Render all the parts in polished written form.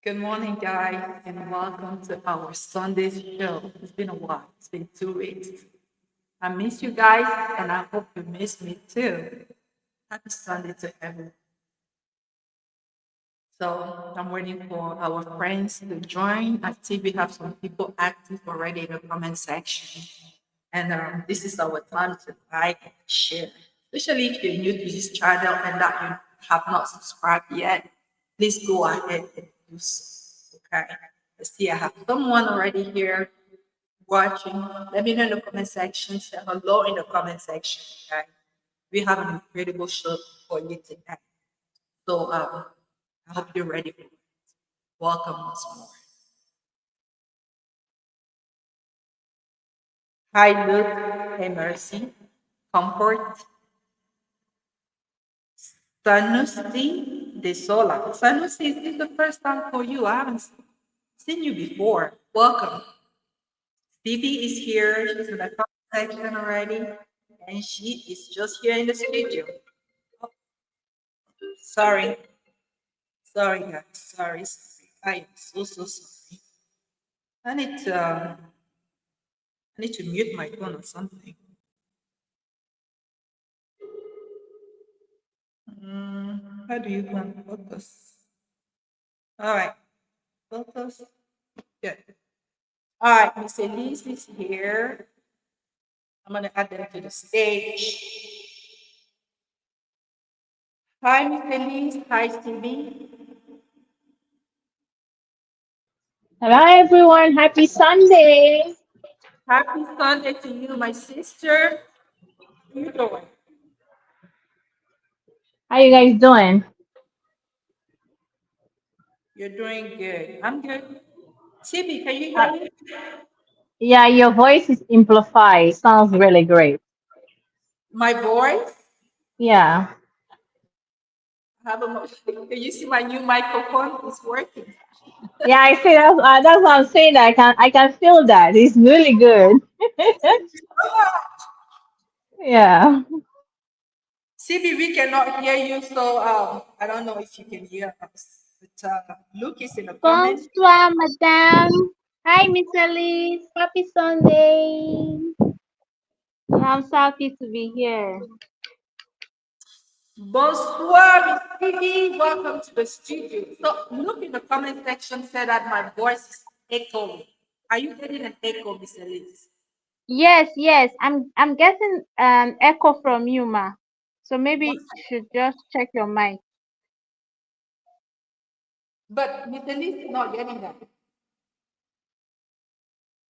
Good morning, guys, and welcome to our Sunday show. It's been a while, it's been 2 weeks. I miss you guys, and I hope you miss me too. Happy Sunday to everyone. So, I'm waiting for our friends to join. I see we have some people active already in the comment section. And this is our time to like and share. Especially if you're new to this channel and that you have not subscribed yet, please go ahead and do so. Okay. I see I have someone already here watching. Let me know in the comment section. Say hello in the comment section. Okay. We have an incredible show for you today. So I hope you're ready for it. Welcome once more. Hi, Luke. Hey, Mercy. Comfort. Sanusi de Sola. Sanusi, is this the first time for you? I haven't seen you before. Welcome. Phoebe is here. She's in the comment section already. And she is just here in the studio. Oh, sorry. Sorry, guys. Sorry. I am so sorry. I need to I need to mute my phone or something. How do you go and focus? All right. Focus. Good. All right, Miss Elise is here. I'm going to add them to the stage. Hi, Miss Elise. Hi, Stevie. Hello, everyone. Happy Sunday. Happy Sunday to you, my sister. How you doing? How you guys doing? You're doing good. I'm good. Stevie, can you Uh, hear me? yeah, your voice is amplified. Sounds really great. My voice? Yeah. I have a can you see my new microphone? It's working. Yeah, I see. That's what I'm saying. I can feel that. It's really good. Yeah. Stevie, we cannot hear you, so I don't know if you can hear us. But Luke is in the comment. Bonsoir, madame. Hi, Miss Elise. Happy Sunday. I'm so happy to be here. Bonsoir, Miss Phoebe. Welcome to the studio. So, look in the comment section, said that my voice is echoing. Are you getting an echo, Miss Elise? Yes. I'm getting an echo from you, ma. So maybe What? you should just check your mic. But Miss Elise is not getting that.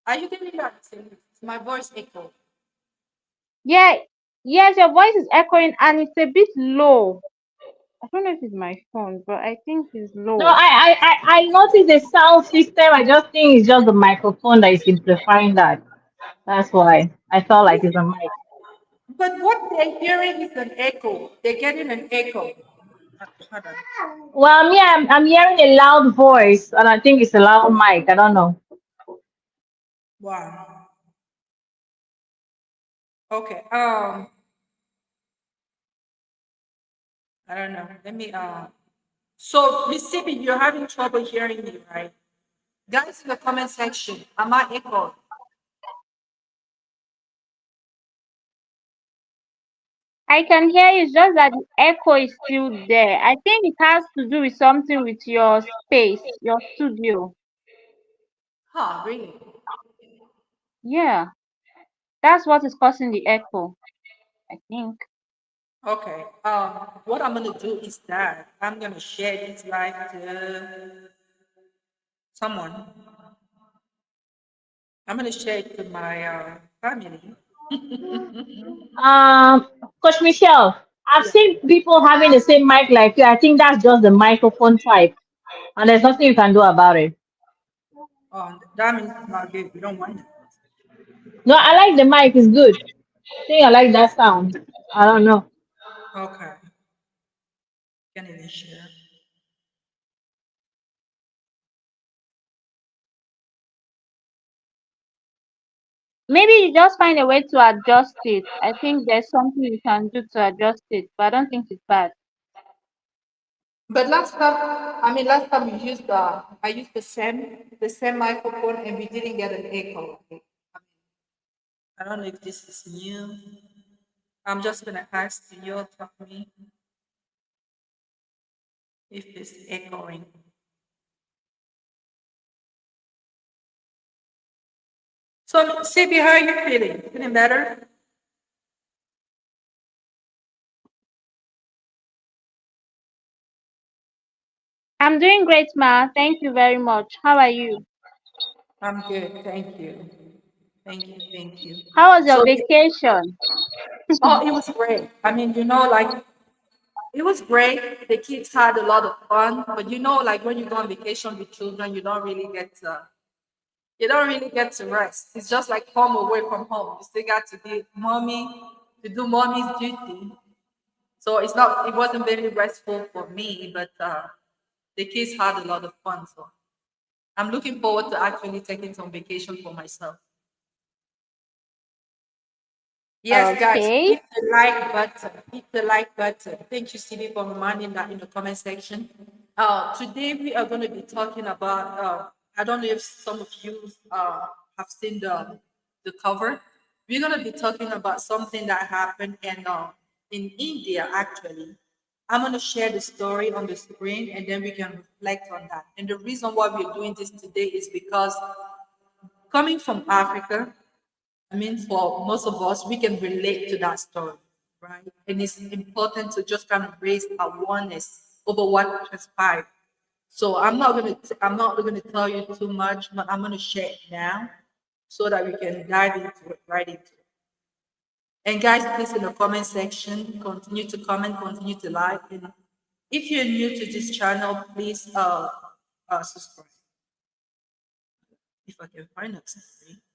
Are you getting that, Miss Elise? Is my voice echo? Yeah, yes, your voice is echoing and it's a bit low. I don't know if it's my phone, but I think it's No, low. I noticed the sound system. I just think it's just the microphone that is amplifying that. That's why I felt like it's a mic. But what they're hearing is an echo. They're getting an echo. Hold on. Well, me, I'm hearing a loud voice, and I think it's a loud mic. I don't know. Wow. Okay. I don't know. Let me so Miss Sibi, you're having trouble hearing me, right? Guys in the comment section, am I echoed? I can hear you, it's just that the echo is still there. I think it has to do with something with your space, your studio. Huh, really? Yeah, that's what is causing the echo, I think. Okay. What I'm gonna do is that I'm gonna share this live to someone. I'm gonna share it to my family. Um, Coach Michelle, I've Yeah. seen people having the same mic like you. I think that's just the microphone type, and there's nothing you can do about it. That means it's not good. We don't want it. No, I like the mic. It's good. I think I like that sound. I don't know. Okay. Can't even share. Maybe you just find a way to adjust it. I think there's something you can do to adjust it, but I don't think it's bad. But last time we used I used the same microphone and we didn't get an echo. I don't know if this is new. I'm just gonna ask you to me if it's echoing. So, Sibi, how are you feeling? Feeling better? I'm doing great, ma. Thank you very much. How are you? I'm good, thank you. Thank you, thank you. How was your So, vacation? oh, it was great. I mean, like it was great. The kids had a lot of fun, but like when you go on vacation with children, you don't really get to rest. It's just like home away from home. You still got to be mommy to do mommy's duty. So it wasn't very restful for me, but the kids had a lot of fun. So I'm looking forward to actually taking some vacation for myself. Yes, guys, Okay. hit the like button. Hit the like button. Thank you, CD, for reminding that in the comment section. Today we are going to be talking about. I don't know if some of you have seen the cover. We're going to be talking about something that happened in India. Actually, I'm going to share the story on the screen, and then we can reflect on that. And the reason why we're doing this today is because coming from Africa, I mean, for most of us, we can relate to that story, right? And it's important to just kind of raise awareness over what transpired. So I'm not gonna tell you too much, but I'm gonna share it now so that we can dive into it, right into it. And guys, please in the comment section, continue to comment, continue to like. And if you're new to this channel, please subscribe if I can find it.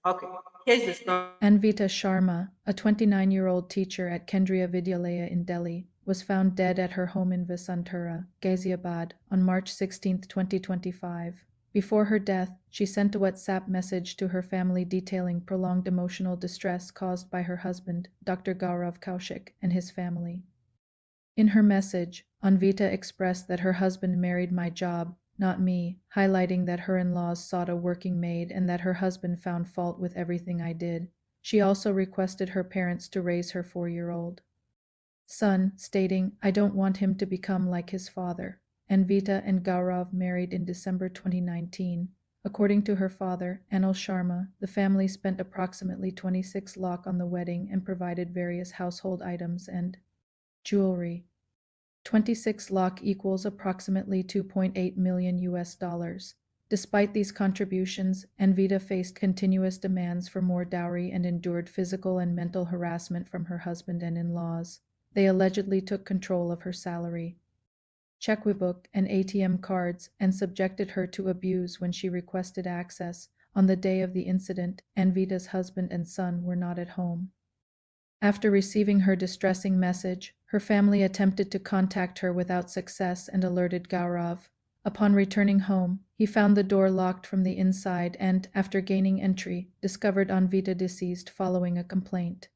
Okay, here's the story. Anvita Sharma, a 29-year-old teacher at Kendriya Vidyalaya in Delhi, was found dead at her home in Vasantura, Ghaziabad, on March 16, 2025. Before her death, she sent a WhatsApp message to her family detailing prolonged emotional distress caused by her husband, Dr. Gaurav Kaushik, and his family. In her message, Anvita expressed that her husband married my job, not me, highlighting that her in-laws sought a working maid and that her husband found fault with everything I did. She also requested her parents to raise her 4-year-old son, stating, I don't want him to become like his father. Anvita and Gaurav married in December 2019. According to her father, Anil Sharma, the family spent approximately 26 lakh on the wedding and provided various household items and jewelry. 26 lakh equals approximately 2.8 million US dollars. Despite these contributions, Anvita faced continuous demands for more dowry and endured physical and mental harassment from her husband and in-laws. They allegedly took control of her salary, checkbook, and ATM cards and subjected her to abuse when she requested access. On the day of the incident, Anvita's husband and son were not at home. After receiving her distressing message, her family attempted to contact her without success and alerted Gaurav. Upon returning home, he found the door locked from the inside and, after gaining entry, discovered Anvita deceased following a complaint.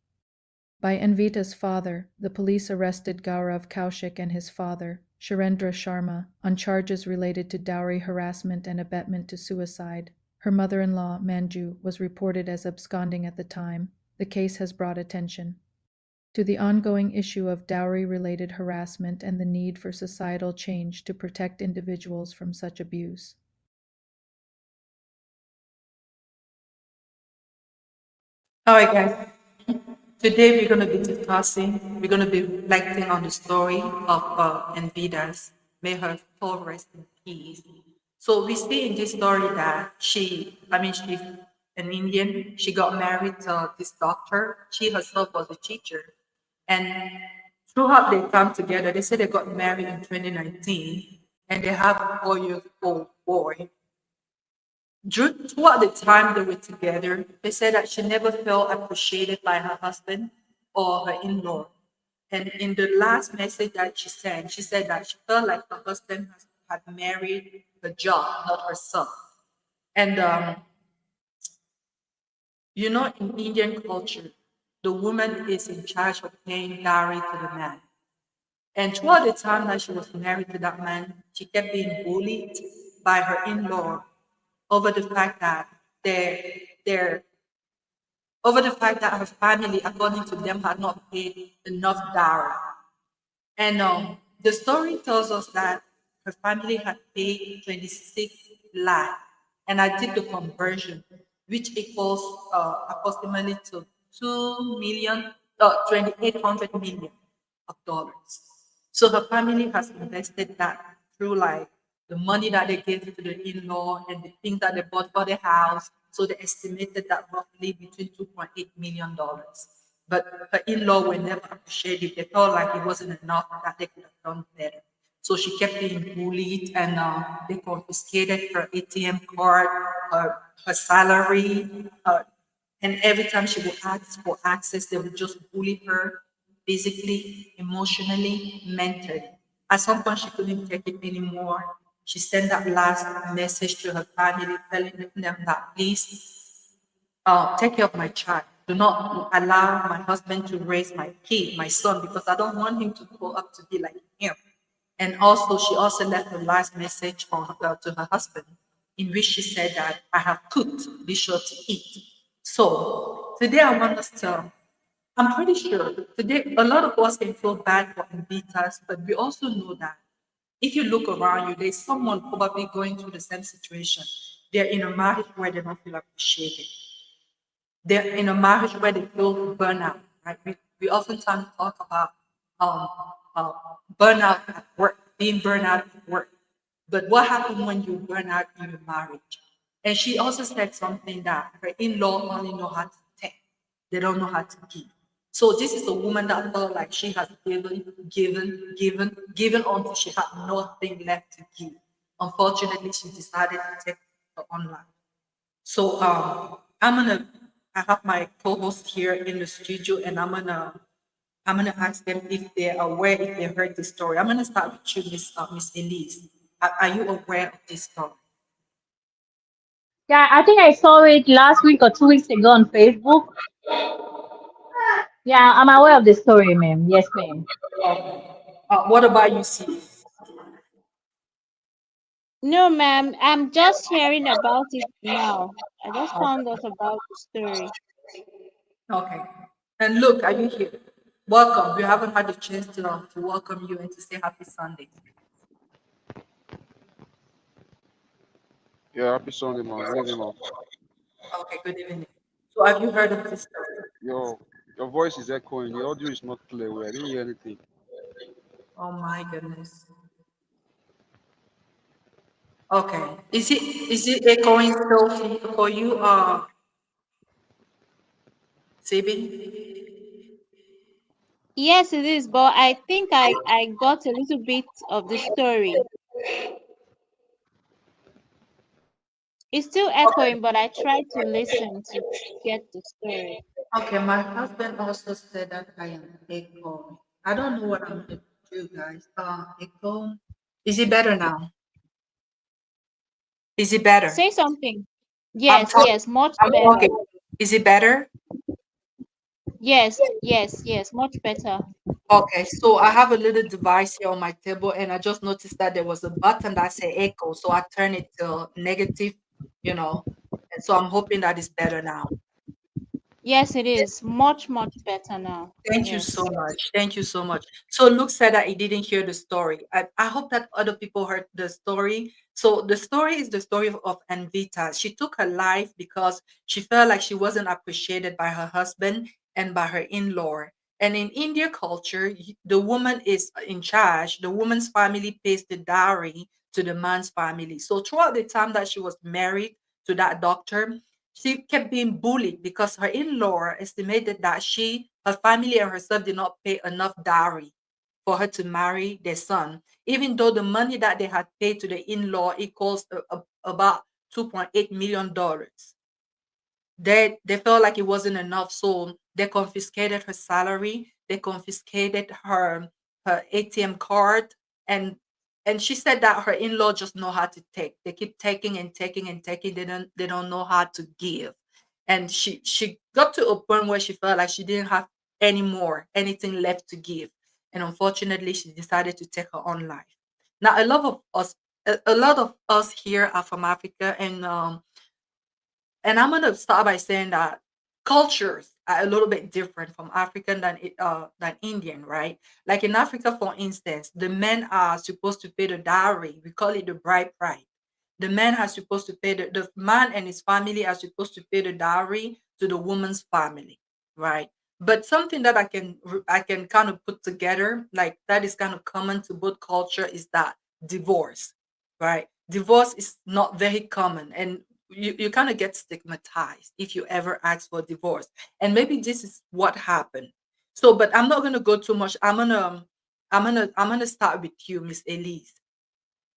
By Anvita's father, the police arrested Gaurav Kaushik and his father, Sharendra Sharma, on charges related to dowry harassment and abetment to suicide. Her mother-in-law, Manju, was reported as absconding at the time. The case has brought attention to the ongoing issue of dowry-related harassment and the need for societal change to protect individuals from such abuse. All right, guys. Today we're going to be reflecting on the story of Envidas. May her soul rest in peace. So we see in this story that she's an Indian. She got married to this doctor. She herself was a teacher. And throughout their time together, they said they got married in 2019 and they have a 4 year old boy. Throughout the time they were together, they said that she never felt appreciated by her husband or her in-law. And in the last message that she sent, she said that she felt like her husband had married the job, not herself. And in Indian culture, the woman is in charge of paying dowry to the man. And throughout the time that she was married to that man, she kept being bullied by her in-law over the fact that their over the fact that her family, according to them, had not paid enough dowry. And the story tells us that her family had paid 26 lakh. And I did the conversion, which equals approximately to 2 million, 2,800 million of dollars. So her family has invested that through like the money that they gave to the in-law and the things that they bought for the house. So they estimated that roughly between $2.8 million. But her in-law were never appreciated. They felt like it wasn't enough, that they could have done better. So she kept being bullied, and they confiscated her ATM card, her salary, and every time she would ask for access, they would just bully her physically, emotionally, mentally. At some point, she couldn't take it anymore. She sent that last message to her family, telling them that please take care of my child. Do not allow my husband to raise my kid, my son, because I don't want him to grow up to be like him. And also, she also left a last message to her husband, in which she said that I have cooked, be sure to eat. So today I want us to, I'm pretty sure today a lot of us can feel bad for Anvitas, but we also know that if you look around you, there's someone probably going through the same situation. They're in a marriage where they don't feel appreciated. They're in a marriage where they feel burnout, right? We oftentimes talk about um, uh, burnout at work, being burnout at work. But what happens when you burn out in your marriage? And she also said something that her in-law only know how to take. They don't know how to give. So this is a woman that felt like she has given until she had nothing left to give. Unfortunately, she decided to take her own life. So I have my co-host here in the studio, and I'm gonna ask them if they're aware, if they heard the story. I'm gonna start with you, Miss Elise. Are you aware of this story? Yeah, I think I saw it last week or 2 weeks ago on Facebook. Yeah, I'm aware of the story, ma'am. Yes, ma'am. Okay. What about you, see? No, ma'am, I'm just hearing about it now. I just found out about the story. Okay. And look, are you here? Welcome. We haven't had a chance to welcome you and to say happy Sunday. Yeah, happy Sunday, man. Good evening, man. Okay, good evening. So have you heard of this story? Your your voice is echoing. The audio is not clear. I didn't hear anything. Oh my goodness. Okay. Is it echoing still for you, Sibi? Yes, it is, but I think I got a little bit of the story. It's still Okay. echoing, but I tried to listen to get the story. Okay, my husband also said that I am echoing. I don't know what I'm gonna do, guys. Echo. Is it better now? Is it better? Say something. I'm Yes, talking. yes, much I'm better. talking. Is it better? Yes, yes, yes, much better. Okay, so I have a little device here on my table, and I just noticed that there was a button that said echo, so I turned it to negative, you know, and so I'm hoping that it's better now. Yes, it is much, much better now. Thank you so Yes. much. Thank you so much. So Luke said that he didn't hear the story. I hope that other people heard the story. So the story is the story of Anvita. She took her life because she felt like she wasn't appreciated by her husband and by her in-law. And in India culture, the woman is in charge. The woman's family pays the dowry to the man's family. So throughout the time that she was married to that doctor, she kept being bullied because her in-law estimated that her family and herself did not pay enough dowry for her to marry their son, even though the money that they had paid to the in-law equals about $2.8 million. They felt like it wasn't enough, so they confiscated her salary, they confiscated her ATM card, and she said that her in-law just know how to take. They keep taking and taking and taking. They don't know how to give. And she got to a point where she felt like she didn't have anything left to give. and unfortunately, she decided to take her own life. Now, a lot of us here are from Africa, and I'm gonna start by saying that cultures are a little bit different from African than Indian, right? Like in Africa, for instance, the men are supposed to pay the dowry. We call it the bride price. The man are supposed to pay the man and his family are supposed to pay the dowry to the woman's family, right? But something that I can kind of put together, like that is kind of common to both culture, is that divorce, right? Divorce is not very common, and you kind of get stigmatized if you ever ask for divorce. And maybe this is what happened. So, but I'm not gonna go too much. I'm gonna start with you, Miss Elise.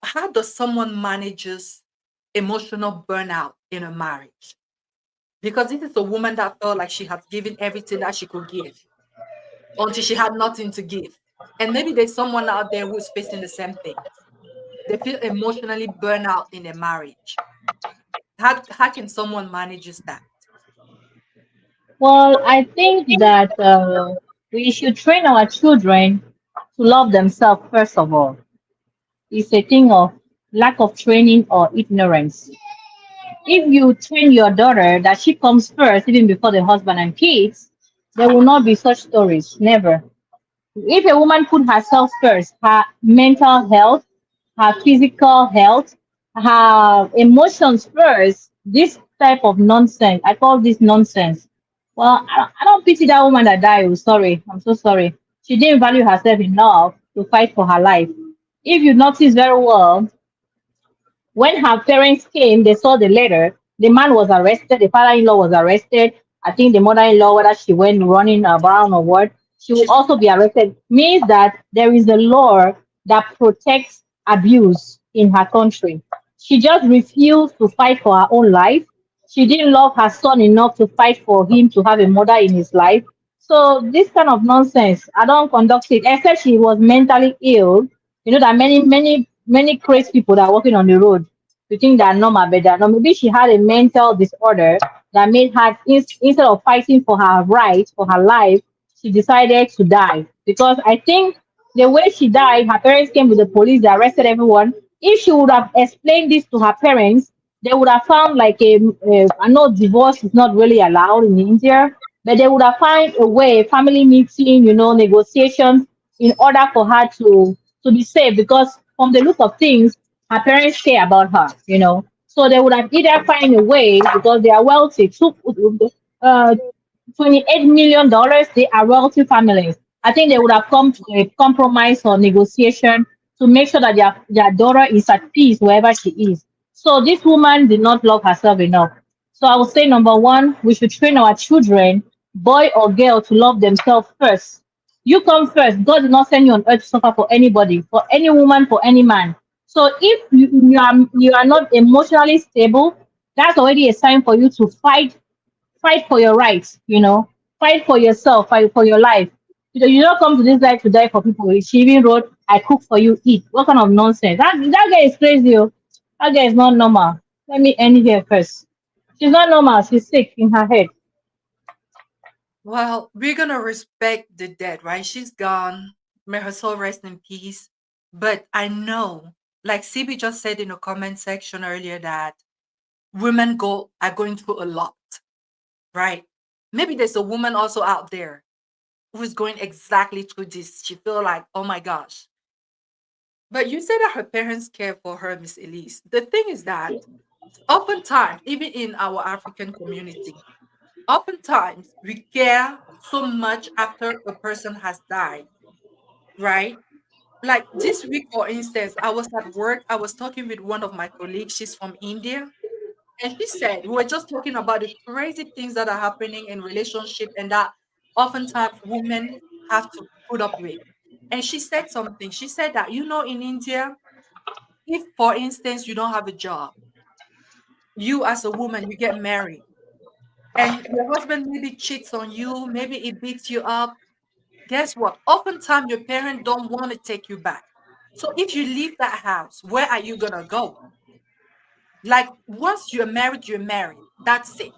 How does someone manages emotional burnout in a marriage? Because this is a woman that felt like she had given everything that she could give until she had nothing to give. And maybe there's someone out there who's facing the same thing. They feel emotionally burned out in a marriage. How can someone manages that? Well, I think that we should train our children to love themselves first of all. It's a thing of lack of training or ignorance. If you train your daughter that she comes first, even before the husband and kids, there will not be such stories. Never. If a woman put herself first, her mental health, her physical health, her emotions first, this type of nonsense, I call this nonsense. Well, I don't pity that woman that died. Oh, sorry, I'm so sorry. She didn't value herself enough to fight for her life. If you notice very well, when her parents came, they saw the letter. The man was arrested. The father-in-law was arrested. I think the mother-in-law, whether she went running around or what, she will She's also be arrested. Means that there is a law that protects abuse in her country. She just refused to fight for her own life. She didn't love her son enough to fight for him to have a mother in his life. So this kind of nonsense, I don't conduct it, except she was mentally ill. You know that many crazy people that are walking on the road. You think they're normal, but they're not. Maybe she had a mental disorder that made her instead of fighting for her rights, for her life, she decided to die. Because I think the way she died, her parents came with the police, they arrested everyone. If she would have explained this to her parents, they would have found like I know divorce is not really allowed in India, but they would have found a way, family meeting, negotiations in order for her to be safe. Because from the look of things, her parents care about her. So they would have either find a way because they are wealthy. Uh, $28 million, they are wealthy families. I think they would have come to a compromise or negotiation to make sure that their daughter is at peace wherever she is. So this woman did not love herself enough. So I would say number one, we should train our children, boy or girl, to love themselves first. You come first. God did not send you on earth to suffer for anybody, for any woman, for any man. So if you are not emotionally stable, that's already a sign for you to fight for your rights. Fight for yourself, fight for your life. You don't come to this life to die for people. She even wrote, I cook for you, eat. What kind of nonsense? That guy is crazy. Oh. That guy is not normal. Let me end here first. She's not normal. She's sick in her head. Well, we're gonna respect the dead, right? She's gone. May her soul rest in peace. But I know, like CB just said in the comment section earlier, that women are going through a lot, right? Maybe there's a woman also out there who's going exactly through this. She feel like, oh my gosh. But you said that her parents care for her, Miss Elise. The thing is that oftentimes, even in our African community, oftentimes we care so much after a person has died, right? Like this week, for instance, I was at work. I was talking with one of my colleagues. She's from India. And she said, we were just talking about the crazy things that are happening in relationship and that oftentimes women have to put up with. And she said something. She said that, in India, if, for instance, you don't have a job, you as a woman, you get married, and your husband maybe cheats on you, maybe he beats you up. Guess what? Oftentimes, your parents don't want to take you back. So if you leave that house, where are you gonna go? Like once you're married, you're married. That's it.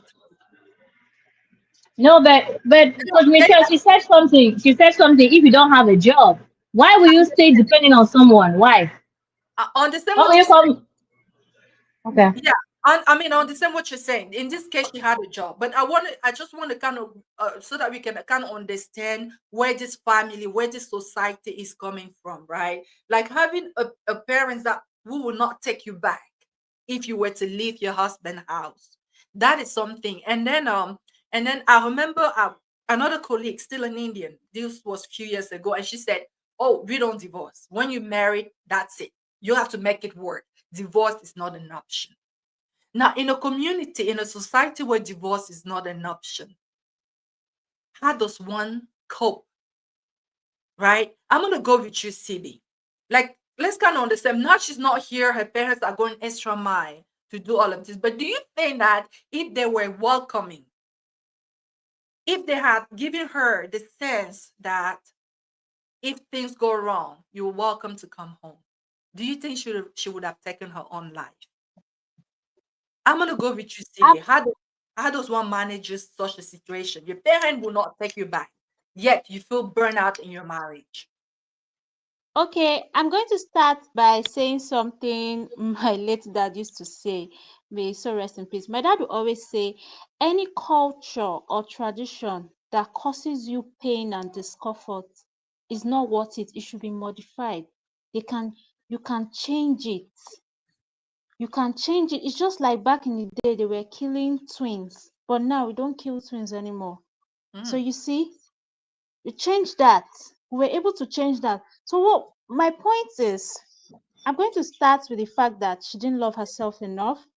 No, but You know, Coach they Michelle, she said something. She said something. If you don't have a job, Why will you stay depending on someone? Why? I understand Why what will you're you saying. come? Okay. Yeah, I mean, I understand what you're saying. In this case, she had a job, but I just want to kind of, so that we can kind of understand where this family, where this society is coming from, right? Like having a parents that who will not take you back if you were to leave your husband's house. That is something. And then I remember another colleague, still an Indian. This was a few years ago, and she said, "Oh, we don't divorce. When you marry, that's it. You have to make it work. Divorce is not an option." Now, in a community, in a society where divorce is not an option, how does one cope, right? I'm going to go with you, CB. Like, let's kind of understand. Now she's not here. Her parents are going extra mile to do all of this. But do you think that if they were welcoming, if they had given her the sense that if things go wrong, you're welcome to come home, do you think she would have taken her own life? I'm gonna go with you, CB. How does one manage such a situation? Your parent will not take you back, yet you feel burnout in your marriage. Okay, I'm going to start by saying something my late dad used to say. May he so rest in peace. My dad would always say, any culture or tradition that causes you pain and discomfort is not worth it. It should be modified. They can, you can change it. You can change it. It's just like back in the day, they were killing twins, but now we don't kill twins anymore. So Mm, you see, we changed that. We were able to change that. So what my point is, I'm going to start with the fact that she didn't love herself enough.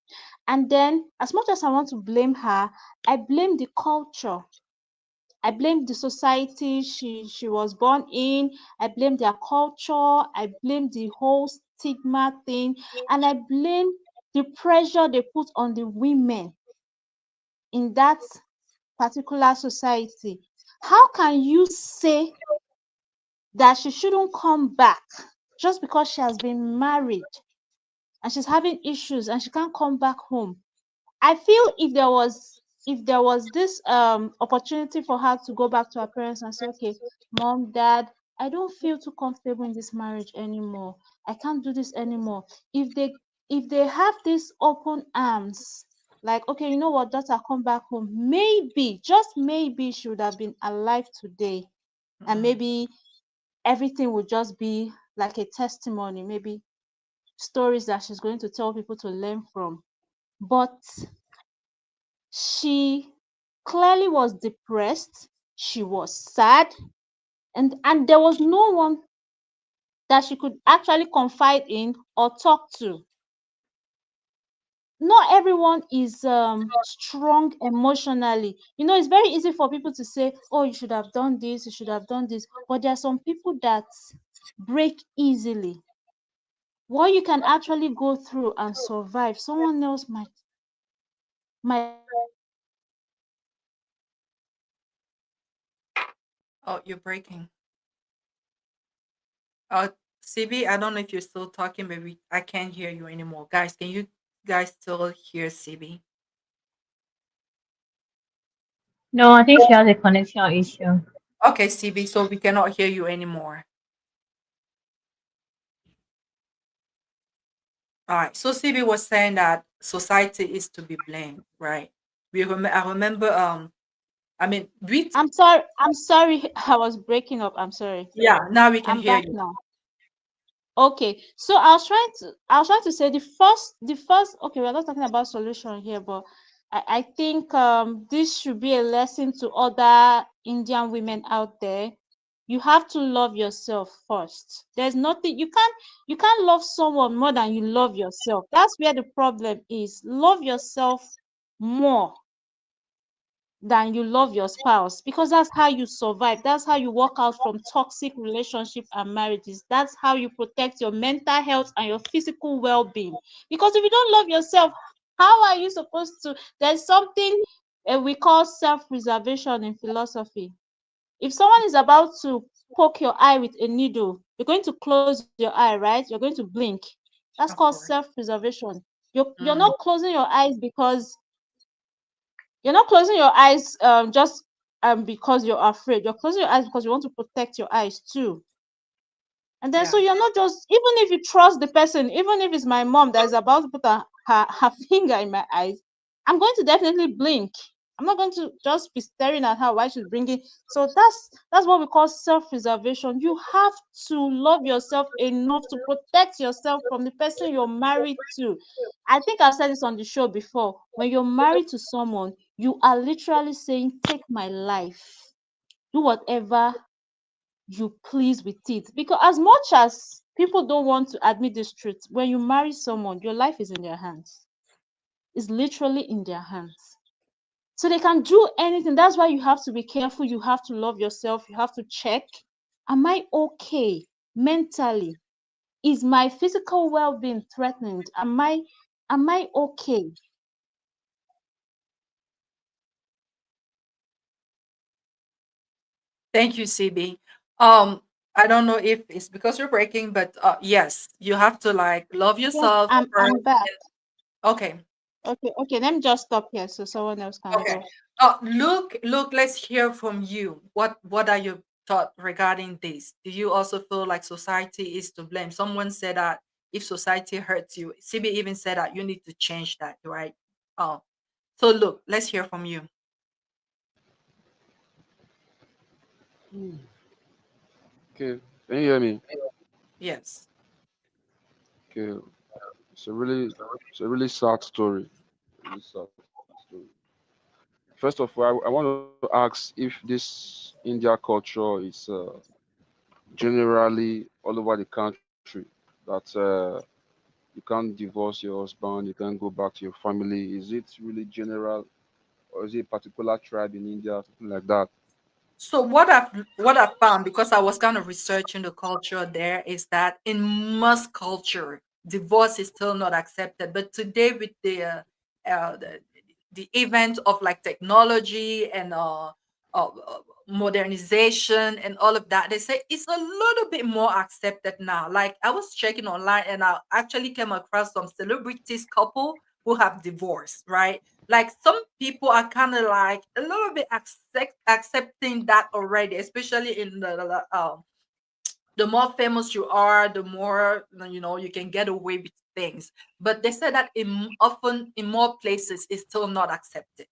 And then, as much as I want to blame her, I blame the culture. I blame the society she was born in. I blame their culture. I blame the whole stigma thing. And I blame the pressure they put on the women in that particular society. How can you say that she shouldn't come back just because she has been married and she's having issues and she can't come back home? I feel if there was this opportunity for her to go back to her parents and say, okay, mom, dad, I don't feel too comfortable in this marriage anymore. I can't do this anymore. If they have these open arms, like, okay, you know what, daughter, come back home, maybe, just maybe, she would have been alive today. And mm, maybe everything would just be like a testimony, maybe stories that she's going to tell people to learn from. But she clearly was depressed, she was sad, and there was no one that she could actually confide in or talk to. Not everyone is strong emotionally. It's very easy for people to say, oh, you should have done this, you should have done this, but there are some people that break easily. What you can actually go through and survive, someone else might oh, you're breaking. CB, I don't know if you're still talking, but I can't hear you anymore. Guys, can you guys still hear CB? No, I think she has a connection issue. Okay, CB, so we cannot hear you anymore. All right. So CB was saying that society is to be blamed, right? I remember I mean we I'm sorry, I was breaking up. I'm sorry. yeah, now we can I'm hear back you. now. Okay, so I was trying to say the first. Okay, we're not talking about solution here, but I think this should be a lesson to other Indian women out there. You have to love yourself first. There's nothing you can't love someone more than you love yourself. That's where the problem is. Love yourself more than you love your spouse, because that's how you survive. That's how you walk out from toxic relationship and marriages. That's how you protect your mental health and your physical well-being. Because if you don't love yourself, how are you supposed to? There's something we call self-preservation in philosophy. If someone is about to poke your eye with a needle, you're going to close your eye, right? You're going to blink. That's called Of course. self-preservation. You're not Mm, closing your eyes because you're not closing your eyes just because you're afraid. You're closing your eyes because you want to protect your eyes too. And then so Yeah. you're not just, even if you trust the person, even if it's my mom that is about to put her finger in my eyes, I'm going to definitely blink. I'm not going to just be staring at her while she's bringing. So that's what we call self-preservation. You have to love yourself enough to protect yourself from the person you're married to. I think I've said this on the show before. When you're married to someone, you are literally saying, take my life. Do whatever you please with it, because as much as people don't want to admit this truth, when you marry someone, your life is in their hands. It's literally in their hands, so they can do anything. That's why you have to be careful. You have to love yourself. You have to check, am I okay mentally? Is my physical well-being threatened? Am I okay? Thank you, CB. I don't know if it's because you're breaking, but yes, you have to like love Yes, yourself first. I'm back. Okay. Okay, let me just stop here so someone else can Okay. go. Look, let's hear from you. What are your thoughts regarding this? Do you also feel like society is to blame? Someone said that if society hurts you, CB even said that you need to change that, right? Oh, so look, let's hear from you. Okay, can you hear me? Yes. Okay, it's a really, it's a really sad story. Really sad story. First of all, I want to ask if this India culture is generally all over the country that you can't divorce your husband, you can't go back to your family. Is it really general, or is it a particular tribe in India, something like that? So what I've found, because I was kind of researching the culture there, is that in most culture, divorce is still not accepted. But today, with uh, the, the event of like technology and modernization and all of that, they say it's a little bit more accepted now. Like I was checking online, and I actually came across some celebrities couple who have divorced, right? Like some people are kind of like a little bit accepting that already, especially in the more famous you are, the more you can get away with things. But they said that often in more places it's still not accepted.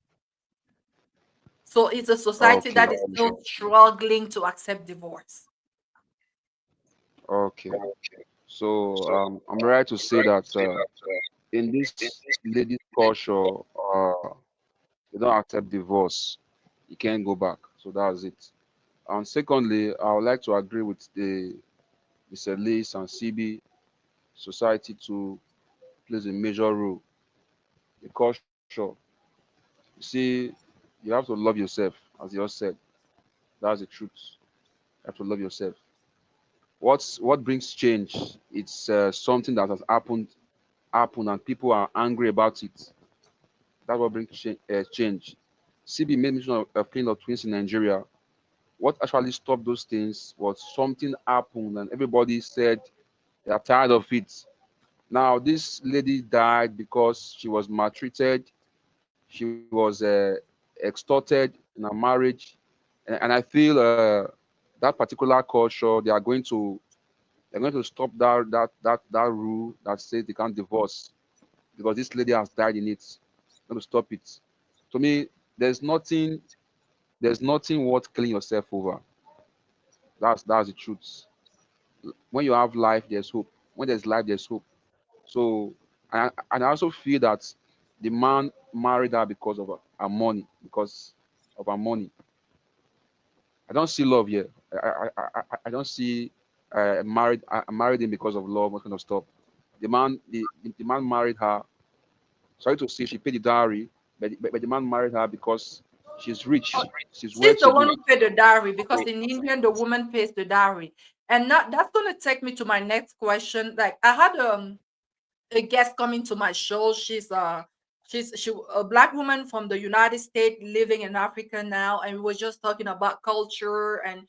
So it's a society Okay, that is still struggling to accept divorce. okay. So I'm right to say that in this ladies' culture, they don't accept divorce. You can't go back. So that's it. And secondly, I would like to agree with the Mr. Liz and CB. Society to plays a major role. The culture. You see, you have to love yourself, as you all said. That's the truth. You have to love yourself. What brings change? It's something that has happened, and people are angry about it. That's what brings change. CB made mention of killing of twins in Nigeria. What actually stopped those things was something happened, and everybody said they are tired of it. Now, this lady died because she was maltreated. She was extorted in her marriage, and I feel that particular culture they're going to stop that rule that says they can't divorce because this lady has died in it. They're going to stop it. To me, there's nothing there's nothing worth killing yourself over. That's the truth. When you have life, there's hope. When there's life, there's hope. So, and I also feel that the man married her because of her money, because of her money. I don't see love here. I don't see married. I married him because of love, what kind of stuff. The man married her. Sorry to say, she paid the dowry, but the man married her because she's rich, she's well She's to the one do. who paid the dowry, because So, in Indian the woman pays the dowry. And that's gonna take me to my next question. Like I had a guest coming to my show. She's a black woman from the United States living in Africa now, and we were just talking about culture. And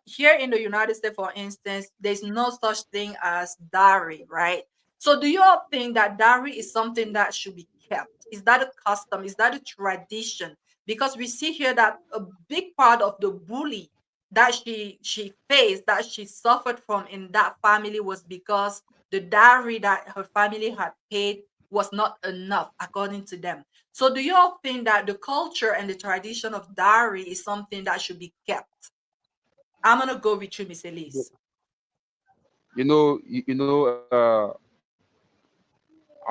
here in the United States, for instance, there's no such thing as dowry, right? So do you all think that dowry is something that should be kept? Is that a custom? Is that a tradition? Because we see here that a big part of the bully that she faced, that she suffered from in that family, was because the dowry that her family had paid was not enough according to them. So do you all think that the culture and the tradition of dowry is something that should be kept? I'm gonna go with you, Miss Elise. I'm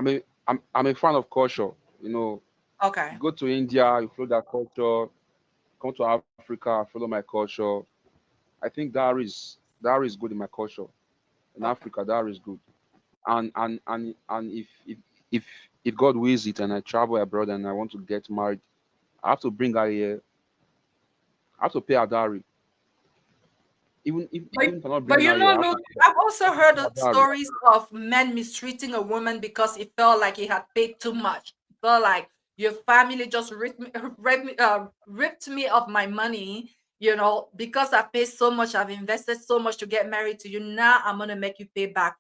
a fan of culture. You Okay. go to India, you follow that culture. Come to Africa, follow my culture. I think that is good in my culture. In Okay. Africa, that is good. And if if God wills it, and I travel abroad and I want to get married, I have to bring her here. I have to pay her dowry. But, Even if I'm not but bringing her here, I have to look, I've also pay heard her of dowry. stories of men mistreating a woman because he felt like he had paid too much. He felt like your family just ripped me of my money, because I paid so much, I've invested so much to get married to you. Now I'm gonna make you pay back,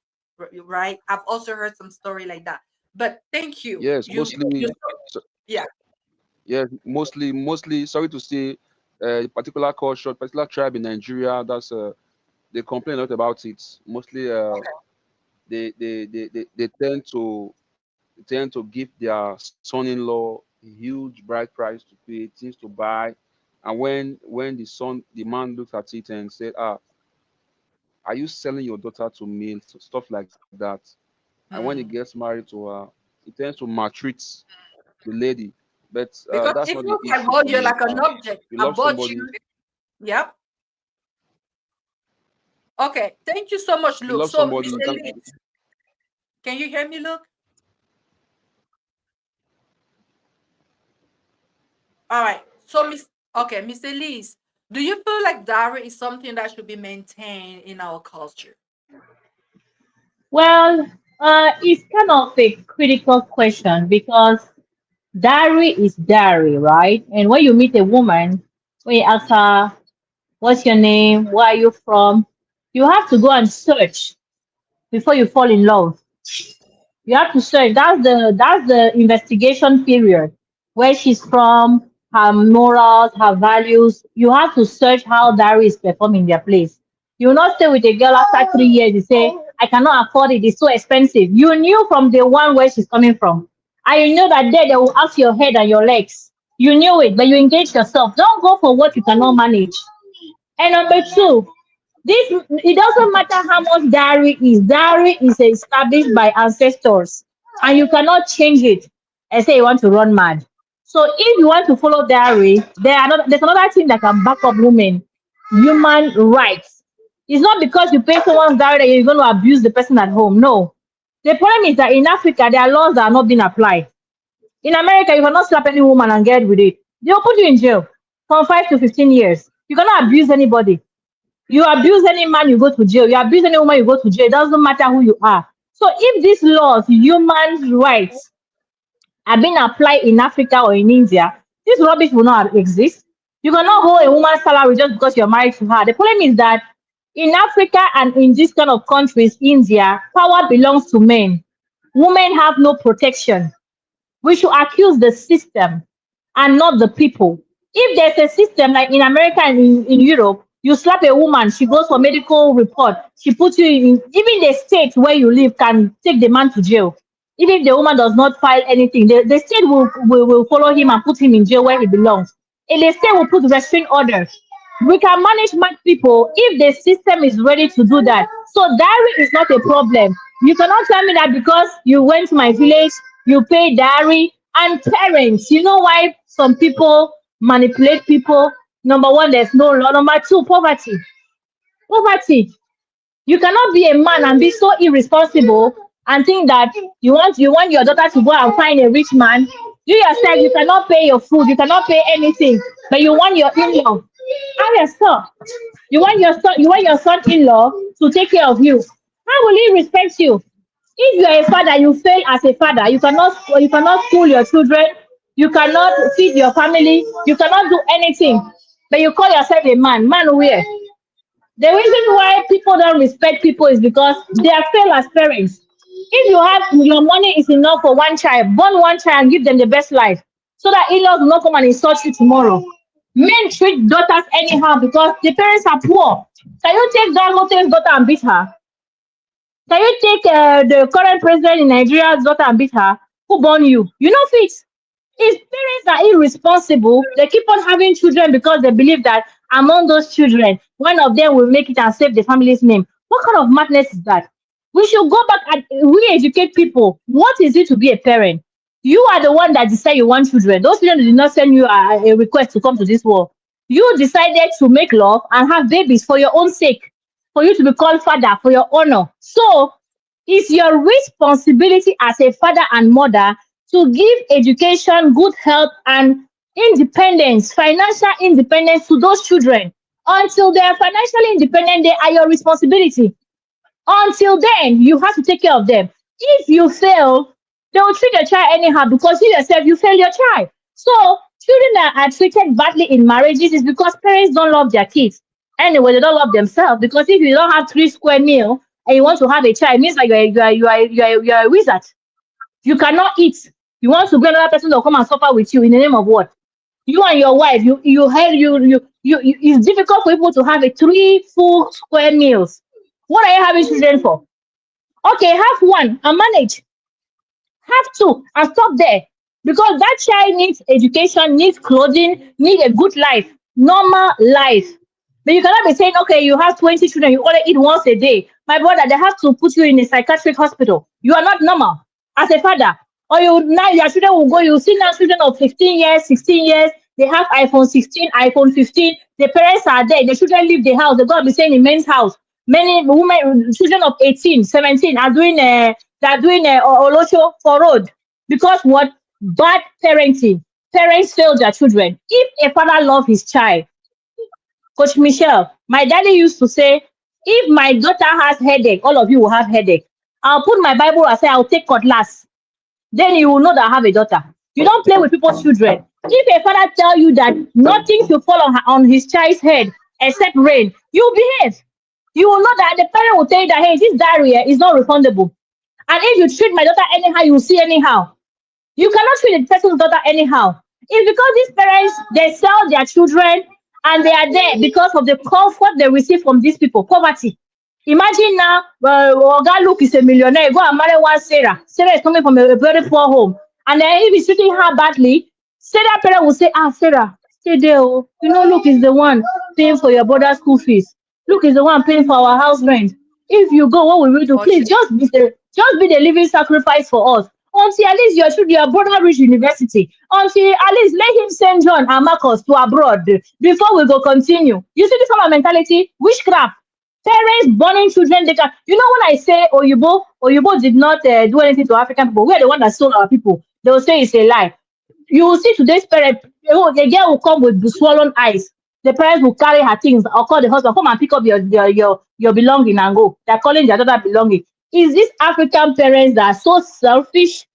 right? I've also heard some story like that. But thank you. Yes, You mostly. So, yeah. yeah, mostly. Sorry to say, particular culture, particular tribe in Nigeria. They complain a lot about it. Mostly, they tend to give their son-in-law a huge bride price to pay, things to buy, and when the man looks at it and said, "Ah, are you selling your daughter to me?" Stuff like that. And when he gets Mm. married to her, he tends to maltreat the lady. But Because that's it not the feels like, issue well, for you're me. like an object. If you I love bought you. somebody, Yep. Okay, thank you so much, if you Luke. love So, somebody, Mr. you can. Leeds, can you hear me, Luke? All right. So, Mr. Leeds, do you feel like dowry is something that should be maintained in our culture? Well, it's kind of a critical question because diary is diary, right? And when you meet a woman, when you ask her, what's your name? Where are you from? You have to go and search before you fall in love. You have to search. That's the investigation period. Where she's from, her morals, her values. You have to search how diary is performing in their place. You will not stay with a girl after 3 years. You say, I cannot afford it, it's so expensive. You knew from day one where she's coming from. And you know that there they will ask your head and your legs. You knew it, but you engaged yourself. Don't go for what you cannot manage. And number two, this it doesn't matter how much dowry is. Dowry is established by ancestors, and you cannot change it and say you want to run mad. So if you want to follow dowry, there's another thing that can back up women: human rights. It's not because you pay someone's dowry that you're going to abuse the person at home. No. The problem is that in Africa, there are laws that are not being applied. In America, you cannot slap any woman and get with it. They'll put you in jail from 5 to 15 years. You cannot abuse anybody. You abuse any man, you go to jail. You abuse any woman, you go to jail. It doesn't matter who you are. So if these laws, human rights, are being applied in Africa or in India, this rubbish will not exist. You cannot hold a woman's salary just because you're married to her. The problem is that in Africa and in this kind of countries, India, power belongs to men. Women have no protection. We should accuse the system and not the people. If there's a system like in America and in Europe, you slap a woman, she goes for medical report, she puts you in, even the state where you live can take the man to jail. Even if the woman does not file anything, the state will follow him and put him in jail where he belongs. And the state will put restraint orders. We can manage mad people if the system is ready to do that. So dowry is not a problem. You cannot tell me that because you went to my village, you pay dowry. And parents, you know why some people manipulate people? Number one, there's no law. Number two, poverty. Poverty. You cannot be a man and be so irresponsible and think that you want your daughter to go and find a rich man. You yourself, you cannot pay your food, you cannot pay anything, but you want your in-law. How yourself? You want your son-in-law to take care of you. How will he respect you? If you are a father, you fail as a father. You cannot school your children, you cannot feed your family, you cannot do anything. But you call yourself a man. Man where? The reason why people don't respect people is because they are failed as parents. If you have your money is enough for one child, born one child and give them the best life, so that in-laws will not come and insult you tomorrow. Men treat daughters anyhow because the parents are poor. Can you take Dangote's daughter and beat her? Can you take the current president in Nigeria's daughter and beat her? Who born you? You know fit. If parents are irresponsible, they keep on having children because they believe that among those children, one of them will make it and save the family's name. What kind of madness is that? We should go back and re-educate people. What is it to be a parent? You are the one that decide you want children. Those children did not send you a request to come to this world. You decided to make love and have babies for your own sake, for you to be called father, for your honor. So it's your responsibility as a father and mother to give education, good health, and independence, financial independence to those children. Until they are financially independent, they are your responsibility. Until then, you have to take care of them. If you fail, they will treat your child anyhow because you yourself, you fail your child. So, children that are treated badly in marriages is because parents don't love their kids. Anyway, they don't love themselves because if you don't have 3 square meal and you want to have a child, it means like you are a wizard. You cannot eat. You want to bring another person to come and suffer with you in the name of what? You and your wife, you had you it's difficult for people to have a 3 full square meals. What are you having children for? Okay, have one and manage. Have to and stop there. Because that child needs education, needs clothing, need a good life, normal life. But you cannot be saying, okay, you have 20 children, you only eat once a day. My brother, they have to put you in a psychiatric hospital. You are not normal as a father. Or you now your children will go, you see now children of 15 years, 16 years, they have iPhone 16, iPhone 15. The parents are there, the children leave the house, they go and be staying in men's house. Many women, children of 18, 17 are doing they're doing olosho for road because what bad parenting. Parents fail their children. If a father love his child, Coach Michelle, my daddy used to say, if my daughter has headache, all of you will have headache. I'll put my Bible and say I'll take cutlass. Then you will know that I have a daughter. You don't play with people's children. If a father tell you that nothing should fall on his child's head except rain, you behave. You will know that the parent will tell you that hey, this diarrhea is not refundable. And if you treat my daughter anyhow, you will see anyhow. You cannot treat the person's daughter anyhow. It's because these parents they sell their children and they are there because of the comfort they receive from these people. Poverty. Imagine now, Oga Luke is a millionaire. Go and marry one Sarah. Sarah is coming from a very poor home, and then if he's treating her badly, Sarah parent will say, "Ah, Sarah, stay there. Oh. You know, Luke is the one paying for your brother's school fees. Luke is the one paying for our house rent. If you go, what will we do? Please, Unfortunately, just be the living sacrifice for us." Until at least your brother reach university. Until at least let him send John and Marcus to abroad before we go continue. You see this kind of mentality? Witchcraft. Parents burning children, they can. You know when I say Oyibo did not do anything to African people, we are the one that stole our people. They will say it's a lie. You will see today's parent, the girl will come with swollen eyes. The parents will carry her things or call the husband, come and pick up your belonging and go. They're calling their daughter belonging. Is this African parents that are so selfish,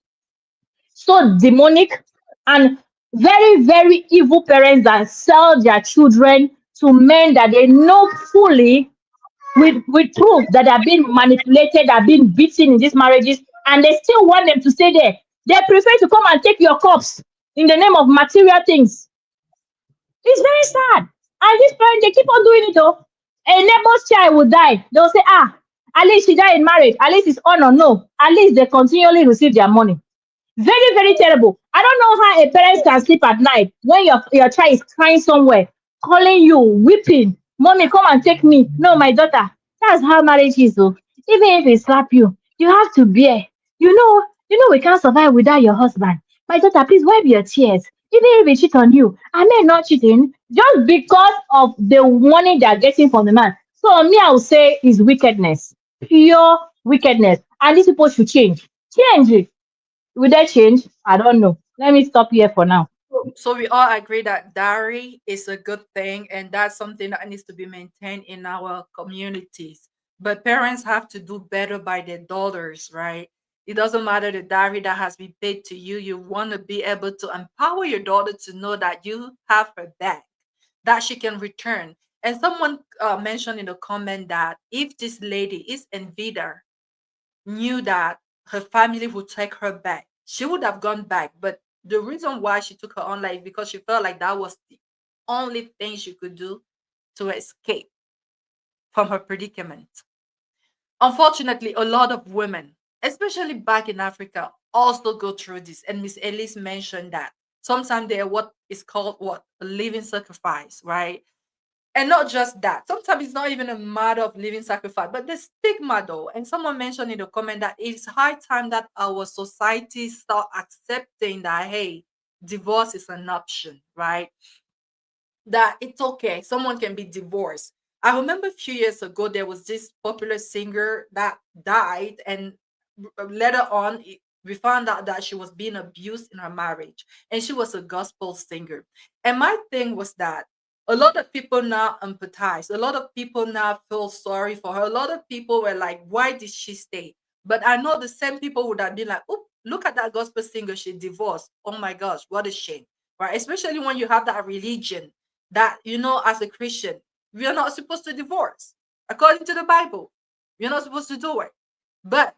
so demonic, and very, very evil parents that sell their children to men that they know fully with proof that they're being manipulated, they're being beaten in these marriages, and they still want them to stay there. They prefer to come and take your cups in the name of material things. It's very sad. And these parents, they keep on doing it though. A neighbor's child will die. They'll say, ah, at least she died in marriage. At least it's honor. No. At least they continually receive their money. Very, very terrible. I don't know how a parent can sleep at night when your child is crying somewhere, calling you, weeping. Mommy, come and take me. No, my daughter. That's how marriage is, though. Even if he slap you, you have to bear. You know we can't survive without your husband. My daughter, please wipe your tears. Even if he cheat on you, I may not cheating just because of the money they're getting from the man. So me, I would say is wickedness, pure wickedness, and these people should change. Change. Will that change? I don't know. Let me stop here for now. so we all agree that dowry is a good thing and that's something that needs to be maintained in our communities. But parents have to do better by their daughters, right? It doesn't matter the dowry that has been paid to you. You want to be able to empower your daughter to know that you have her back, that she can return. And someone mentioned in the comment that if this lady is Envida knew that her family would take her back, she would have gone back. But the reason why she took her own life because she felt like that was only thing she could do to escape from her predicament. Unfortunately, a lot of women, especially back in Africa, also go through this. And Miss Elise mentioned that sometimes they are what is called what a living sacrifice, right? And not just that. Sometimes it's not even a matter of living sacrifice, but the stigma though. And someone mentioned in the comment that it's high time that our society start accepting that hey, divorce is an option, right? That it's okay. Someone can be divorced. I remember a few years ago there was this popular singer that died, and later on we found out that she was being abused in her marriage, and she was a gospel singer. And my thing was that a lot of people now empathize. A lot of people now feel sorry for her. A lot of people were like, "Why did she stay?" But I know the same people would have been like, "Oh, look at that gospel singer. She divorced. Oh my gosh, what a shame." Right? Especially when you have that religion that as a Christian we are not supposed to divorce according to the Bible. We're not supposed to do it. But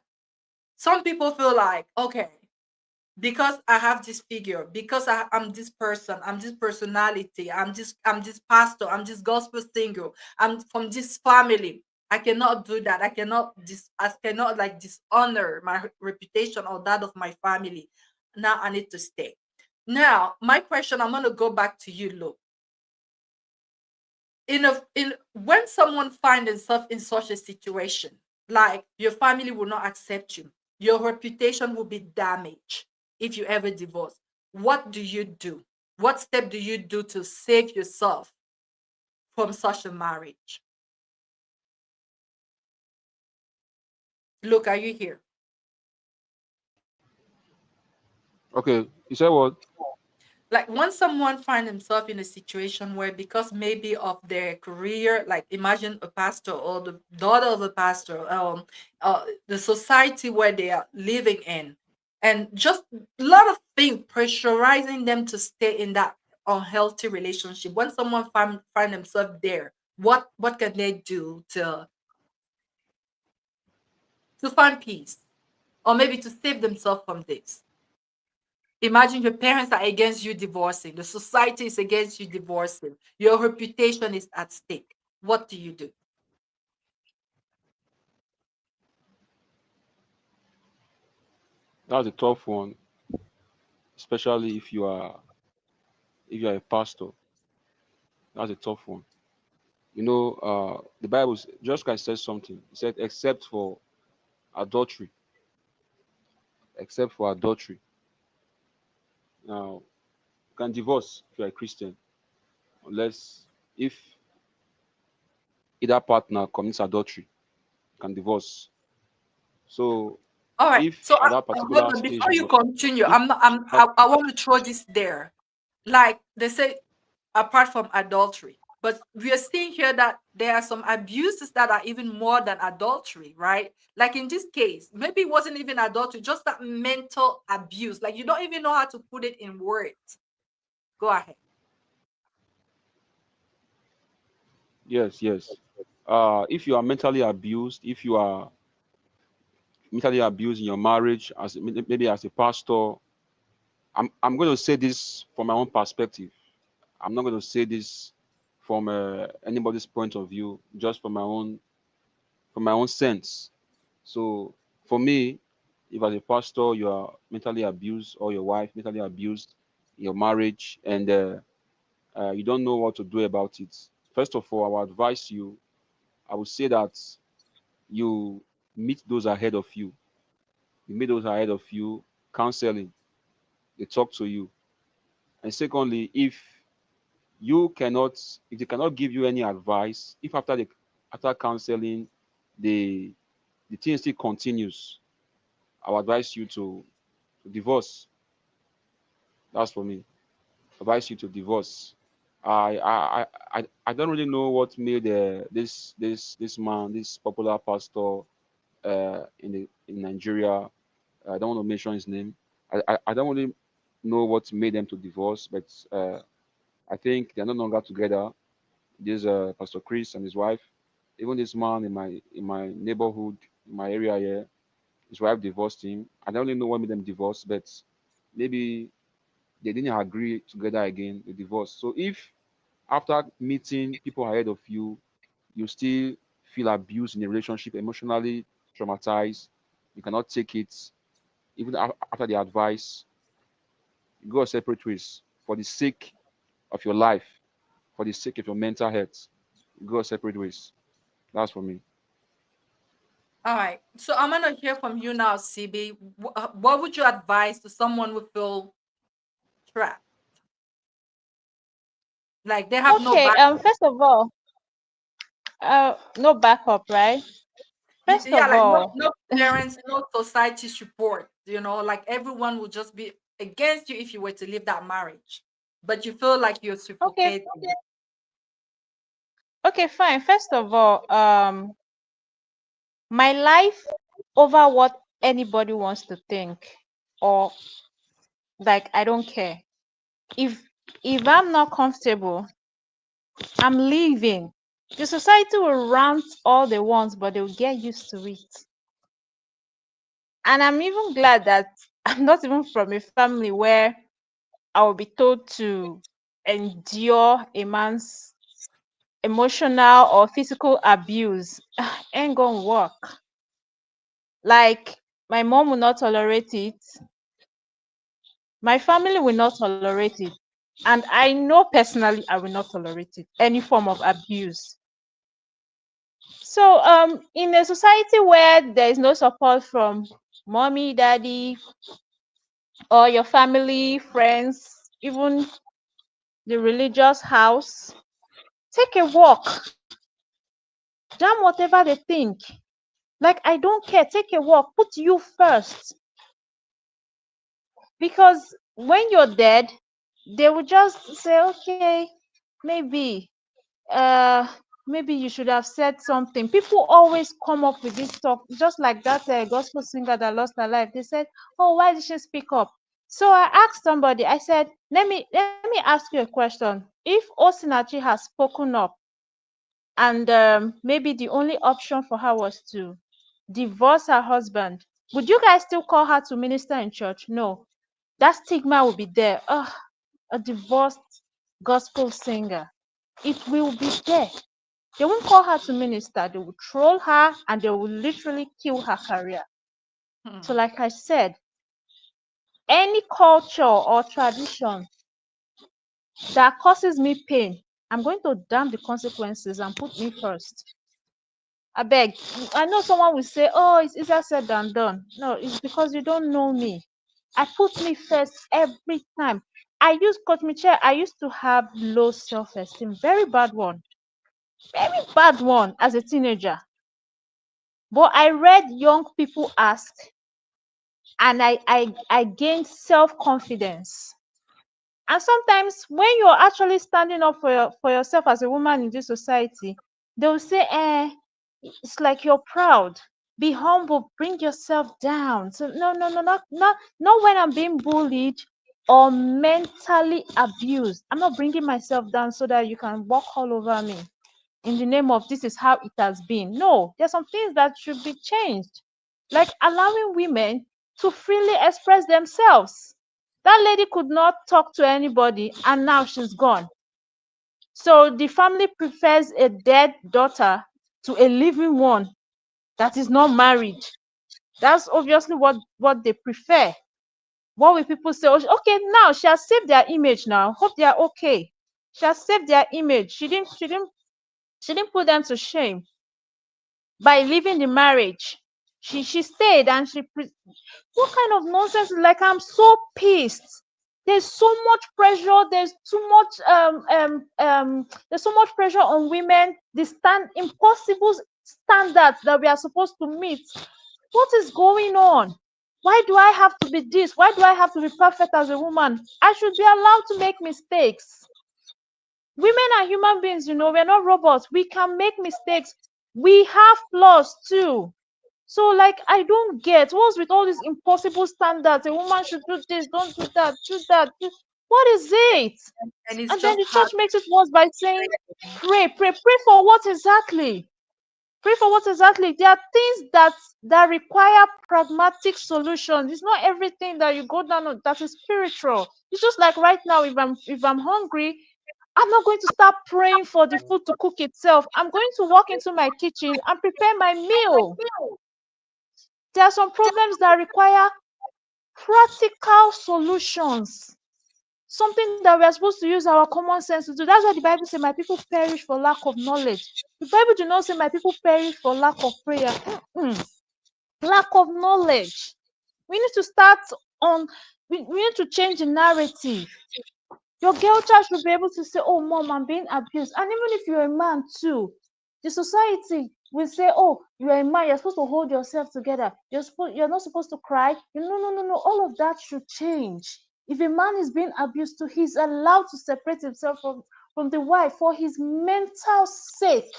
some people feel like, okay, because I have this figure, because I'm this person, I'm this personality, I'm this pastor, I'm this gospel singer, I'm from this family, I cannot do that. I cannot like dishonor my reputation or that of my family. Now I need to stay. Now my question, I'm going to go back to you, Luke. In when someone finds themselves in such a situation, like your family will not accept you, your reputation will be damaged if you ever divorce, what do you do? What step do you do to save yourself from such a marriage? Look, are you here? Okay, you said what? Like when someone find himself in a situation where because maybe of their career, like imagine a pastor or the daughter of a pastor, the society where they are living in, and just a lot of things pressurizing them to stay in that unhealthy relationship. When someone find themselves there, what can they do to find peace, or maybe to save themselves from this? Imagine your parents are against you divorcing. The society is against you divorcing. Your reputation is at stake. What do you do? That's a tough one, especially if you are a pastor. That's a tough one. The Bible just guy says something. It said, adultery, except for adultery. Now, you can divorce if you're a Christian, unless if either partner commits adultery, you can divorce. So, All right. if So at that hold particular on. stage Before of you your, continue, if that, I want to throw this there. Like they say, apart from adultery, but we are seeing here that there are some abuses that are even more than adultery, right? Like in this case, maybe it wasn't even adultery, just that mental abuse. Like you don't even know how to put it in words. Go ahead. yes, yes, if you are mentally abused, if you are mentally abused in your marriage, maybe as a pastor, I'm going to say this from my own perspective. I'm not going to say this from anybody's point of view, just from my own sense. So for me, if as a pastor you are mentally abused or your wife mentally abused in your marriage and you don't know what to do about it, first of all, I would advise you. I would say that you meet those ahead of you. You meet those ahead of you, counseling. They talk to you. And secondly, if they cannot give you any advice, if after counseling the thing still continues, I would advise you to divorce. That's for me. Advise you to divorce. I don't really know what made this man, this popular pastor in Nigeria. I don't want to mention his name. I don't really know what made them to divorce, but I think they're no longer together. This Pastor Chris and his wife. Even this man in my neighborhood, in my area here, his wife divorced him. I don't really know what made them divorce, but maybe they didn't agree together again. They divorced. So if After meeting people ahead of you, you still feel abused in a relationship, emotionally traumatized. You cannot take it, even after the advice. You go separate ways for the sake of your life, for the sake of your mental health. You go separate ways. That's for me. All right. So I'm gonna hear from you now, CB. What would you advise to someone who feel trapped? Like they have no Okay, back. first of all, no backup, right? First Yeah, of like no all, no parents, no society support. Like everyone will just be against you if you were to leave that marriage. But you feel like you're okay, suffocating. okay, fine. First of all, my life over what anybody wants to think, or like I don't care. If I'm not comfortable, I'm leaving. The society will rant all they want, but they'll get used to it. And I'm even glad that I'm not even from a family where I will be told to endure a man's emotional or physical abuse. Ain't gonna work. Like, my mom will not tolerate it, my family will not tolerate it, and I know personally I will not tolerate it, any form of abuse. So, in a society where there is no support from mommy, daddy, or your family, friends, even the religious house, take a walk. Damn whatever they think. Like, I don't care. Take a walk. Put you first. Because when you're dead, they will just say, okay, maybe, uh, maybe you should have said something. People always come up with this talk, just like that gospel singer that lost her life. They said, oh, why did she speak up? So I asked somebody, I said, let me ask you a question. If Osinachi has spoken up, and maybe the only option for her was to divorce her husband, would you guys still call her to minister in church? No. That stigma will be there. Ugh, a divorced gospel singer. It will be there. They won't call her to minister. They will troll her and they will literally kill her career. So, Hmm. like I said, any culture or tradition that causes me pain, I'm going to damn the consequences and put me first. I beg. I know someone will say, oh, it's easier said than done. No, it's because you don't know me. I put me first every time. Coach Michelle, I used to have low self-esteem, very bad one as a teenager. But I read young people ask, and I gained self-confidence. And sometimes when you're actually standing up for yourself as a woman in this society, they'll say, it's like you're proud. Be humble, bring yourself down. So no, no, no, not when I'm being bullied or mentally abused. I'm not bringing myself down so that you can walk all over me in the name of this is how it has been. No, there's some things that should be changed, like allowing women to freely express themselves. That lady could not talk to anybody, and now she's gone. So the family prefers a dead daughter to a living one that is not married. That's obviously what they prefer. What will people say? Oh, okay, now she has saved their image. Now hope they are okay. She has saved their image. She didn't put them to shame by leaving the marriage. She stayed, and what kind of nonsense? Like, I'm so pissed. There's so much pressure. There's so much pressure on women. The impossible standards that we are supposed to meet. What is going on? Why do I have to be this? Why do I have to be perfect as a woman? I should be allowed to make mistakes. Women are human beings, we're not robots. We can make mistakes. We have flaws too. So, like, I don't get what's with all these impossible standards. A woman should do this, don't do that, do that. What is it? And it's And then just the hard. church makes it worse by saying, pray for what exactly? Pray for what exactly? There are things that require pragmatic solutions. It's not everything that you go down on that is spiritual. It's just like right now, if I'm hungry, I'm not going to start praying for the food to cook itself. I'm going to walk into my kitchen and prepare my meal. There are some problems that require practical solutions, something that we are supposed to use our common sense to do. That's why the Bible says, my people perish for lack of knowledge. The Bible do not say my people perish for lack of prayer. Lack of knowledge. We need to start on, we need to change the narrative. Your girl child should be able to say, oh, mom, I'm being abused. And even if you're a man too, the society will say, oh, you're a man, you're supposed to hold yourself together. You're not supposed to cry. No. All of that should change. If a man is being abused too, he's allowed to separate himself from the wife for his mental sake.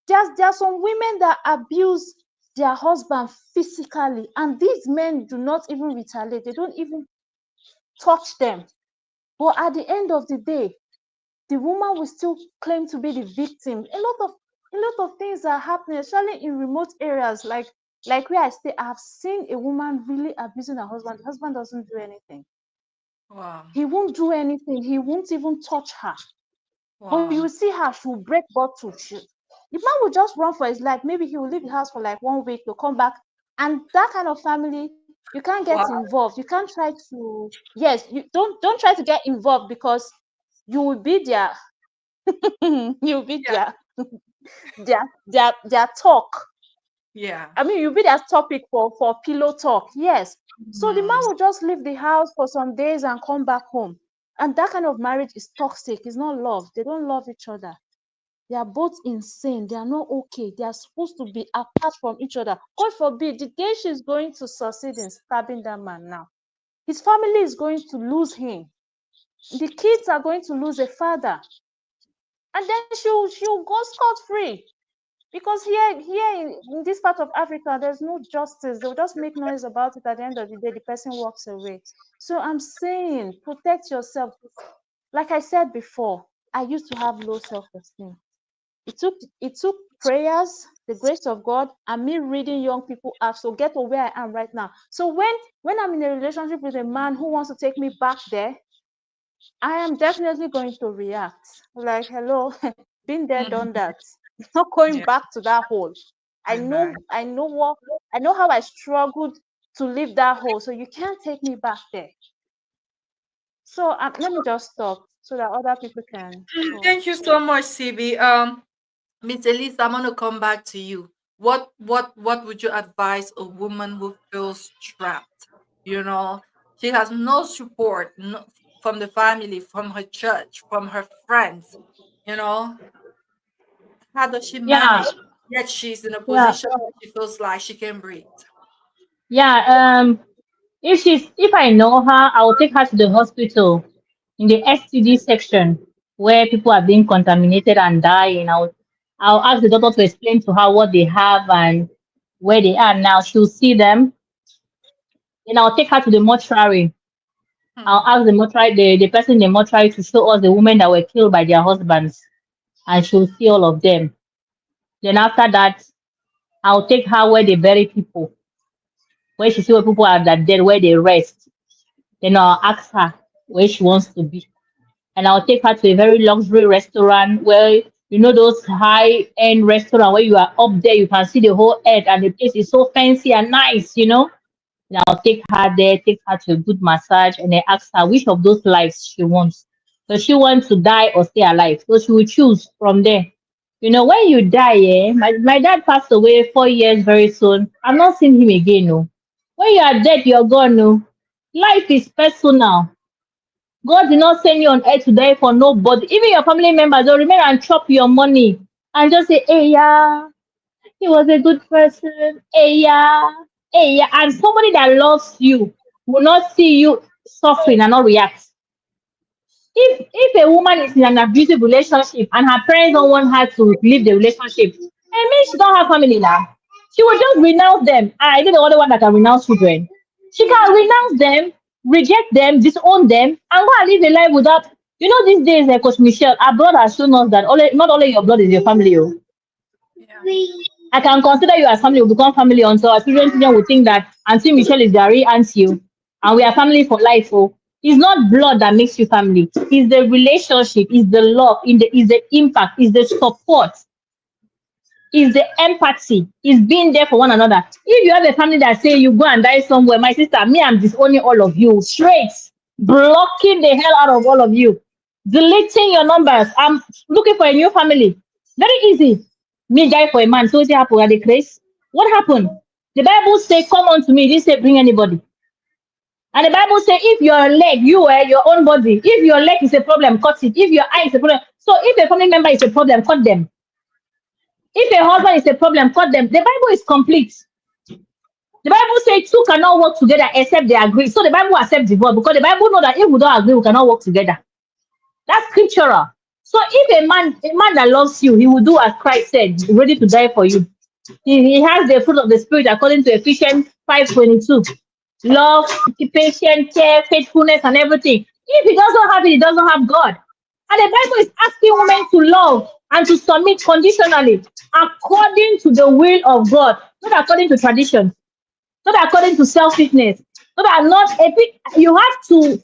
There are some women that abuse their husband physically, and these men do not even retaliate. They don't even touch them. But at the end of the day, the woman will still claim to be the victim. A lot of things are happening, especially in remote areas like where I stay. I've seen a woman really abusing her husband. The husband doesn't do anything. Wow. He won't do anything. He won't even touch her. But you Wow. will see her, she'll break bottle. The man will just run for his life. Maybe he will leave the house for like 1 week, he'll come back. And that kind of family, you can't get Wow. involved. You can't try to, yes, you don't try to get involved, because you will be their you'll be Yeah. their talk. Yeah. I mean, you'll be their topic for pillow talk. Yes. So the man Mhm. will just leave the house for some days and come back home. And that kind of marriage is toxic. It's not love. They don't love each other. They are both insane. They are not okay. They are supposed to be apart from each other. God forbid, the day she's going to succeed in stabbing that man now, his family is going to lose him. The kids are going to lose a father. And then she'll go scot-free. Because here in this part of Africa, there's no justice. They'll just make noise about it. At the end of the day, the person walks away. So I'm saying, protect yourself. Like I said before, I used to have low self-esteem. It took prayers, the grace of God, and me reading young people apps to get to where I am right now. So when I'm in a relationship with a man who wants to take me back there, I am definitely going to react. Like, hello, been there, done Mhm. that. Not going Yeah. back to that hole. I I know, know. I know what, I know how I struggled to leave that hole. So you can't take me back there. So let me just stop so that other people can talk. Thank you so much, CB. Miss Elise, I'm gonna come back to you. What would you advise a woman who feels trapped? You know, she has no support, from the family, from her church, from her friends. You know, how does she Yeah, manage? Yet she's in a yeah, position where she feels like she can breathe. yeah. If I know her, I will take her to the hospital in the STD section where people are being contaminated and dying. I'll ask the doctor to explain to her what they have and where they are now. She'll see them. Then I'll take her to the mortuary. I'll Hmm. ask the person in the mortuary to show us the women that were killed by their husbands, and she'll see all of them. Then after that, I'll take her where they bury people, where she see where people are that dead, where they rest. Then I'll ask her where she wants to be. And I'll take her to a very luxury restaurant where those high end restaurant where you are up there, you can see the whole earth and the place is so fancy and nice. And I'll take her there, take her to a good massage, and then ask her which of those lives she wants. Does she want to die or stay alive? So she will choose from there. When you die, my dad passed away 4 years very soon. I'm not seeing him again, no. When you are dead, you're gone, no. Life is personal. God did not send you on earth to die for nobody. Even your family members will remain and chop your money and just say, hey, yeah, he was a good person. Hey, yeah, hey, yeah. And somebody that loves you will not see you suffering and not react. If a woman is in an abusive relationship and her parents don't want her to leave the relationship, it means she don't have family now. She will just renounce them. I did the only one that can renounce children. She can renounce them, reject them, disown them, and go and live a life without. These days, Coach Michelle, our blood has shown us that not only your blood is your family. Oh. Yeah. I can consider you as family, will become family until our children will think that Auntie Michelle is their real auntie, oh, and we are family for life. Oh. It's not blood that makes you family. It's the relationship, it's the love, is the impact, is the support, is the empathy, is being there for one another. If you have a family that say you go and die somewhere, my sister, me, I'm disowning all of you straight, blocking the hell out of all of you, deleting your numbers. I'm looking for a new family. Very easy. Me die for a man. So what happened at the place? What happened? The Bible say, "Come unto me." It didn't say bring anybody. And the Bible say, if your leg, you wear your own body. If your leg is a problem, cut it. If your eye is a problem, so if a family member is a problem, cut them. If a husband is a problem, cut them. The Bible is complete. The Bible says two cannot work together except they agree. So the Bible accepts divorce because the Bible know that if we don't agree, we cannot work together. That's scriptural. So if a man that loves you, he will do as Christ said, ready to die for you. He has the fruit of the spirit according to Ephesians 5:22. Love, patience, care, faithfulness, and everything. If he doesn't have it, he doesn't have God. And the Bible is asking women to love and to submit conditionally according to the will of God, not according to tradition, not according to selfishness, not a bit. You have to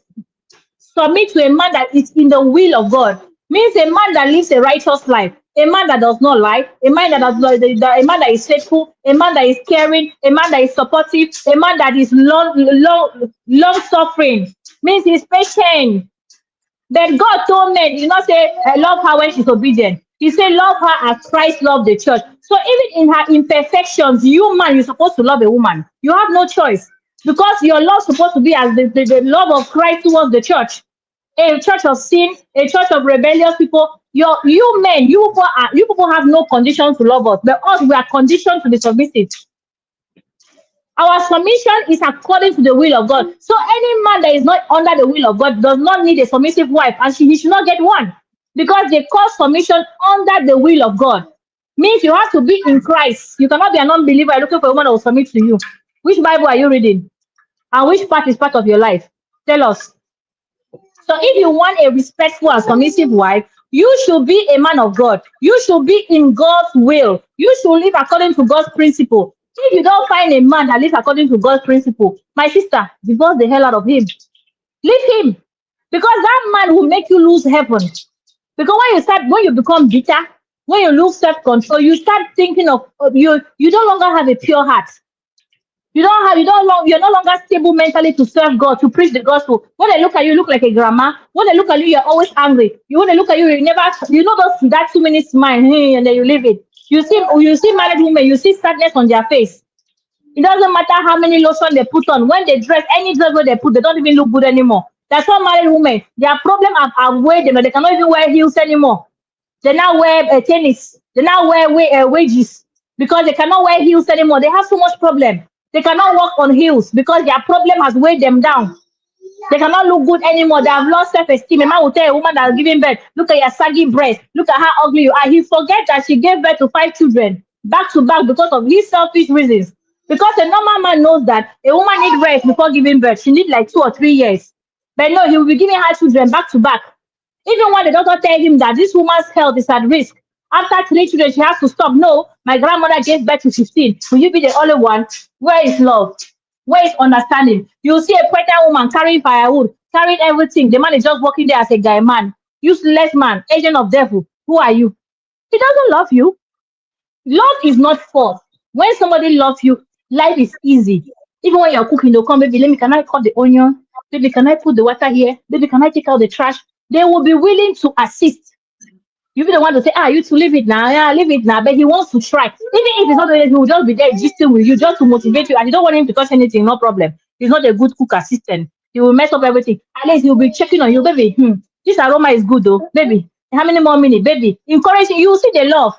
submit to a man that is in the will of God. Means a man that lives a righteous life, a man that does not lie, a man that does not, a man that is faithful, a man that is caring, a man that is supportive, a man that is long suffering. Means he's patient. But God told men, he did not say, "I love her when she's obedient." He said, "Love her as Christ loved the church." So even in her imperfections, you man, you're supposed to love a woman. You have no choice because your love is supposed to be as the love of Christ towards the church. A church of sin, a church of rebellious people. You men, you people have no condition to love us, but us, we are conditioned to be submissive. Our submission is according to the will of God. So any man that is not under the will of God does not need a submissive wife, and he should not get one because they call submission under the will of God. Means you have to be in Christ. You cannot be an unbeliever looking for a woman that will submit to you. Which Bible are you reading? And which part is part of your life? Tell us. So if you want a respectful and submissive wife, you should be a man of God. You should be in God's will. You should live according to God's principle. If you don't find a man that lives according to God's principle, my sister, divorce the hell out of him. Leave him. Because that man will make you lose heaven. Because when you become bitter, when you lose self-control, you start thinking of you no longer have a pure heart. You're no longer stable mentally to serve God, to preach the gospel. When they look at you, you look like a grandma. When they look at you, you're always angry. When they look at you, that 2 minutes smile, and then you leave it. You see married women, you see sadness on their face. It doesn't matter how many lotion they put on. When they dress, any dress where they put, they don't even look good anymore. That's why married women, their problem are way them. They cannot even wear heels anymore. They now wear tennis. They now wear wages because they cannot wear heels anymore. They have so much problem. They cannot walk on heels because their problem has weighed them down. They cannot look good anymore. They have lost self-esteem. A man will tell a woman that is giving birth, "Look at your saggy breast. Look at how ugly you are." He forgets that she gave birth to 5 children back to back because of his selfish reasons. Because a normal man knows that a woman needs rest before giving birth. She needs like 2 or 3 years. But no, he will be giving her children back to back. Even when the doctor tell him that this woman's health is at risk, after 3 children, she has to stop. No, my grandmother gave birth to 15. Will you be the only one? Where is love? Where is understanding? You see a pregnant woman carrying firewood, carrying everything. The man is just walking there as a guy man, useless man, agent of devil. Who are you? He doesn't love you. Love is not force. When somebody loves you, life is easy. Even when you're cooking, they'll come, "Baby, can I cut the onion? Baby, can I put the water here? Baby, can I take out the trash?" They will be willing to assist. You be the one to say, "You to leave it now, yeah, leave it now." But he wants to try. Even if it's not doing it, he will just be there gisting with you just to motivate you. And you don't want him to touch anything, no problem. He's not a good cook assistant. He will mess up everything. At least he'll be checking on you, "Baby, this aroma is good though. Baby, how many more minutes? Baby," encouraging you. See the love.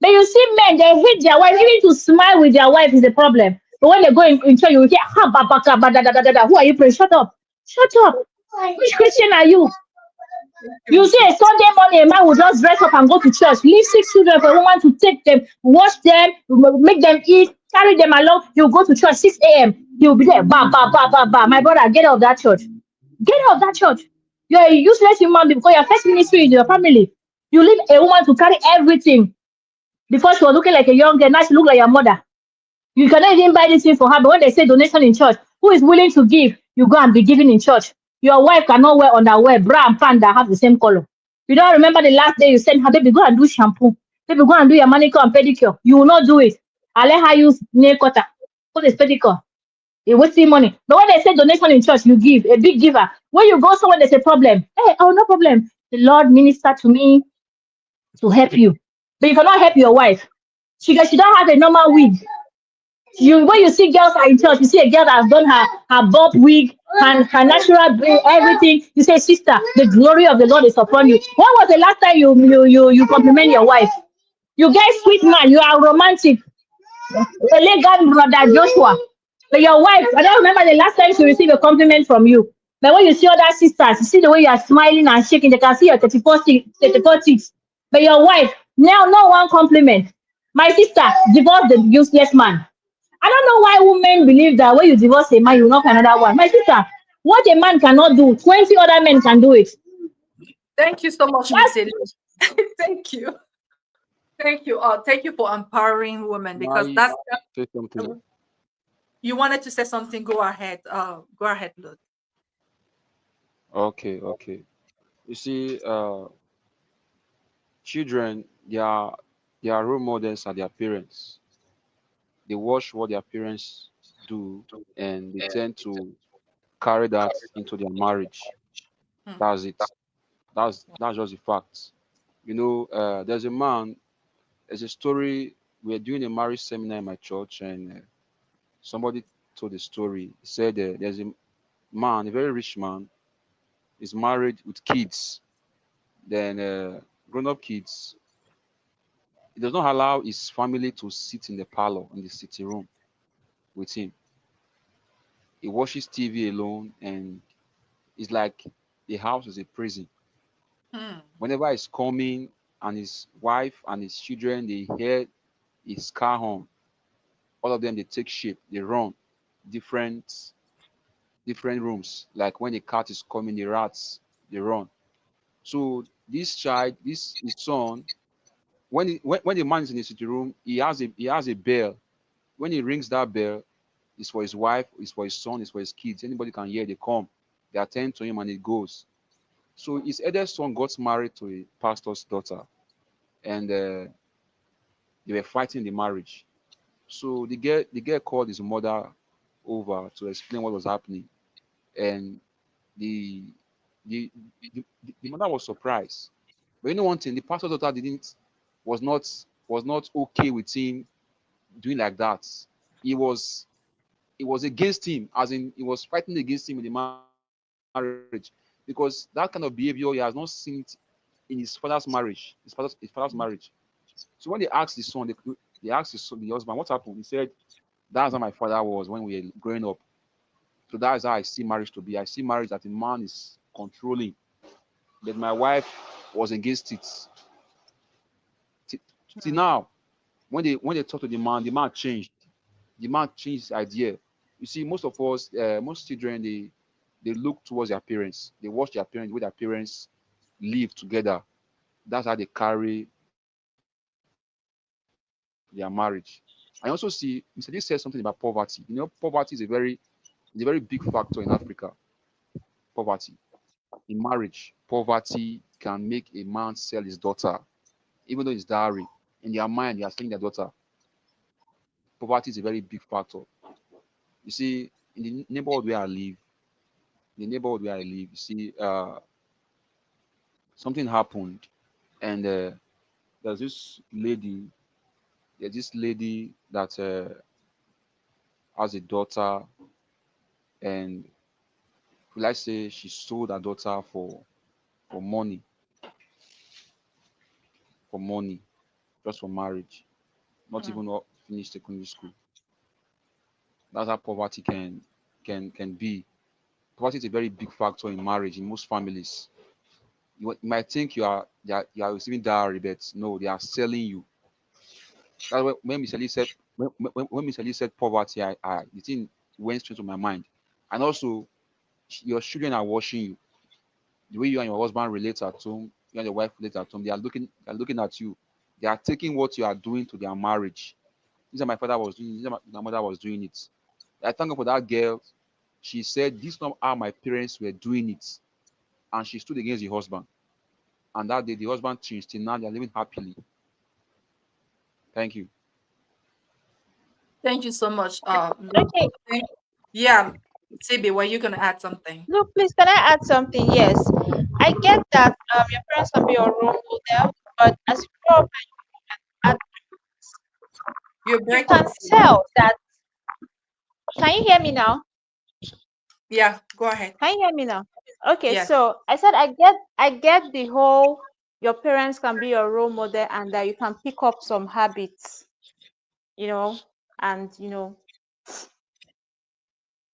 But you see men, they hate their wife. Even to smile with their wife is a problem. But when they go in church, you will hear, "Ha, ba, ba, ka, ba, da, da, da, da, da." Who are you praying? Shut up. Shut up. Which Christian are you? You see, a Sunday morning, a man will just dress up and go to church, leave 6 children for a woman to take them, wash them, make them eat, carry them along. He'll go to church 6 a.m. He'll be there, ba, ba, ba, ba, ba. My brother, get out of that church. Get out of that church. You're a useless human being because your first ministry is your family. You leave a woman to carry everything. Before she was looking like a young girl, now she look like your mother. You cannot even buy this thing for her. But when they say donation in church, who is willing to give? You go and be giving in church. Your wife cannot wear underwear, bra and pant that have the same color. You don't remember the last day you sent her, baby, go and do shampoo. Baby, go and do your manicure and pedicure. You will not do it. I let her use nail cutter. Put a pedicure. You're wasting money. But when they say donation in church, you give, a big giver. When you go somewhere, there's a problem. Hey, oh, no problem. The Lord minister to me to help you. But you cannot help your wife. She don't have a normal wig. You when you see girls are in church, you see a girl that has done her bob wig and her natural everything. You say, sister, the glory of the Lord is upon you. When was the last time you compliment your wife? You get sweet man, you are romantic, elegant brother Joshua. But your wife, I don't remember the last time she received a compliment from you. But when you see other sisters, you see the way you are smiling and shaking, they can see your 34 teeth. But your wife, now no one compliment. My sister divorced the useless man. I don't know why women believe that when you divorce a man, you will not find another one. My sister, what a man cannot do, 20 other men can do it. Thank you so much, Miss That's Elise. Thank you. Thank you. Thank you for empowering women Can because I that's say something? you wanted to say something. Go ahead. Go ahead, Lord. Okay, okay. You see, children, their role models are their parents. They watch what their parents do, and they tend to carry that into their marriage. Hmm. That's it. That's just the fact. There's a man. There's a story. We're doing a marriage seminar in my church, and somebody told the story. He said there's a man, a very rich man, is married with kids. Then grown-up kids. He does not allow his family to sit in the parlor, in the sitting room with him. He watches TV alone, and it's like the house is a prison. Hmm. Whenever he's coming, and his wife and his children, they hear his car horn. All of them, they take shape, they run different different rooms. Like when a cat is coming, the rats, they run. So this child, this his son, when the man is in the sitting room, he has a bell. When he rings that bell, it's for his wife, it's for his son, it's for his kids. Anybody can hear, they come, they attend to him, and it goes. So his eldest son got married to a pastor's daughter, and they were fighting the marriage. So the girl called his mother over to explain what was happening, and the the the mother was surprised. But you know one thing, the pastor's daughter didn't was not was not okay with him doing like that. He was it was against him, as in he was fighting against him in the marriage, because that kind of behavior he has not seen it in his father's marriage, his father's marriage. So when they asked the son, they asked the husband, what happened? He said, that's how my father was when we were growing up. So that is how I see marriage to be. I see marriage that a man is controlling, but my wife was against it. Till till now, when they talk to the man changed. The man changed his idea. You see, most of us, most children, they look towards their parents. They watch their parents, the way their parents live together. That's how they carry their marriage. I also see Mr. Lee said something about poverty. Poverty is a very big factor in Africa. Poverty. In marriage, poverty can make a man sell his daughter, even though it's dowry. In their mind, they are selling their daughter. Poverty is a very big factor. You see, in the neighborhood where I live, you see, something happened, and there's this lady, that has a daughter, and let's say she sold her daughter for money, for money, just for marriage, not Hmm. even finish secondary school. That's how poverty can be. Poverty is a very big factor in marriage in most families. You might think you are receiving dowry, but no, they are selling you. That's when Mr. Lee said when Mr. Lee said poverty, the thing went straight to my mind. And also, your children are watching you. The way you and your husband relate at home, you and your wife relate at home, they are looking at you. They are taking what you are doing to their marriage. This is how my father was doing. This is how my mother was doing it. I thank God for that girl. She said, "This is not how my parents were doing it," and she stood against the husband. And that day, the husband changed. Till now, they are living happily. Thank you. Thank you so much. Okay, Yeah, Sibi, were you gonna add something? no, please, can I add something? Yes, I get that your parents can be your role model, but as you grow up and You're you breaking, can Sibi. tell that. Can you hear me now? Yeah, go ahead. Can you hear me now? Okay, Yes. so I said I get the whole your parents can be your role model and that you can pick up some habits, you know, and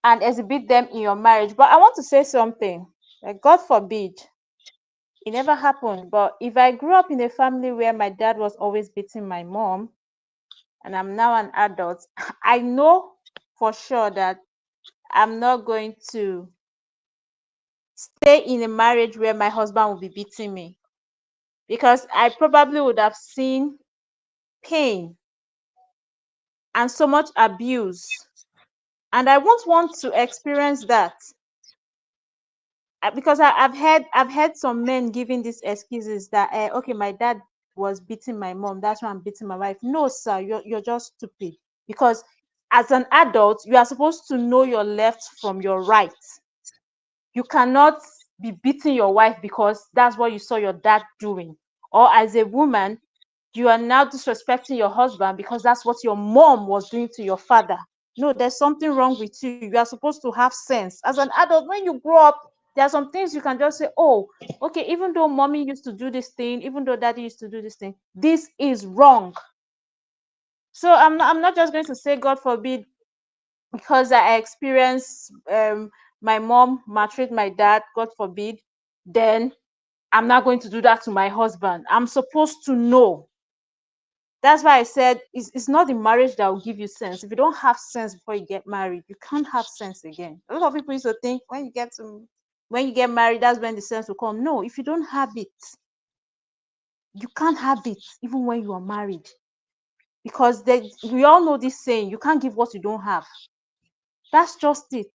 and exhibit them in your marriage. But I want to say something. Like God forbid, it never happened. But if I grew up in a family where my dad was always beating my mom, and I'm now an adult, I know for sure that I'm not going to stay in a marriage where my husband will be beating me because I probably would have seen pain and so much abuse. And I won't want to experience that. Because I've heard some men giving these excuses that okay, my dad was beating my mom, that's why I'm beating my wife. No, sir, you're just stupid. Because as an adult, you are supposed to know your left from your right. You cannot be beating your wife because that's what you saw your dad doing. Or as a woman, you are now disrespecting your husband because that's what your mom was doing to your father. No, there's something wrong with you. You are supposed to have sense. As an adult, when you grow up, there are some things you can just say, oh, okay, even though mommy used to do this thing, even though daddy used to do this thing, this is wrong. So I'm not just going to say, God forbid, because I experienced my mom maltreat my dad, God forbid, then I'm not going to do that to my husband. I'm supposed to know. That's why I said it's not the marriage that will give you sense. If you don't have sense before you get married, you can't have sense again. A lot of people used to think when you get married, that's when the sense will come. No, if you don't have it, you can't have it even when you are married. Because we all know this saying, you can't give what you don't have. That's just it.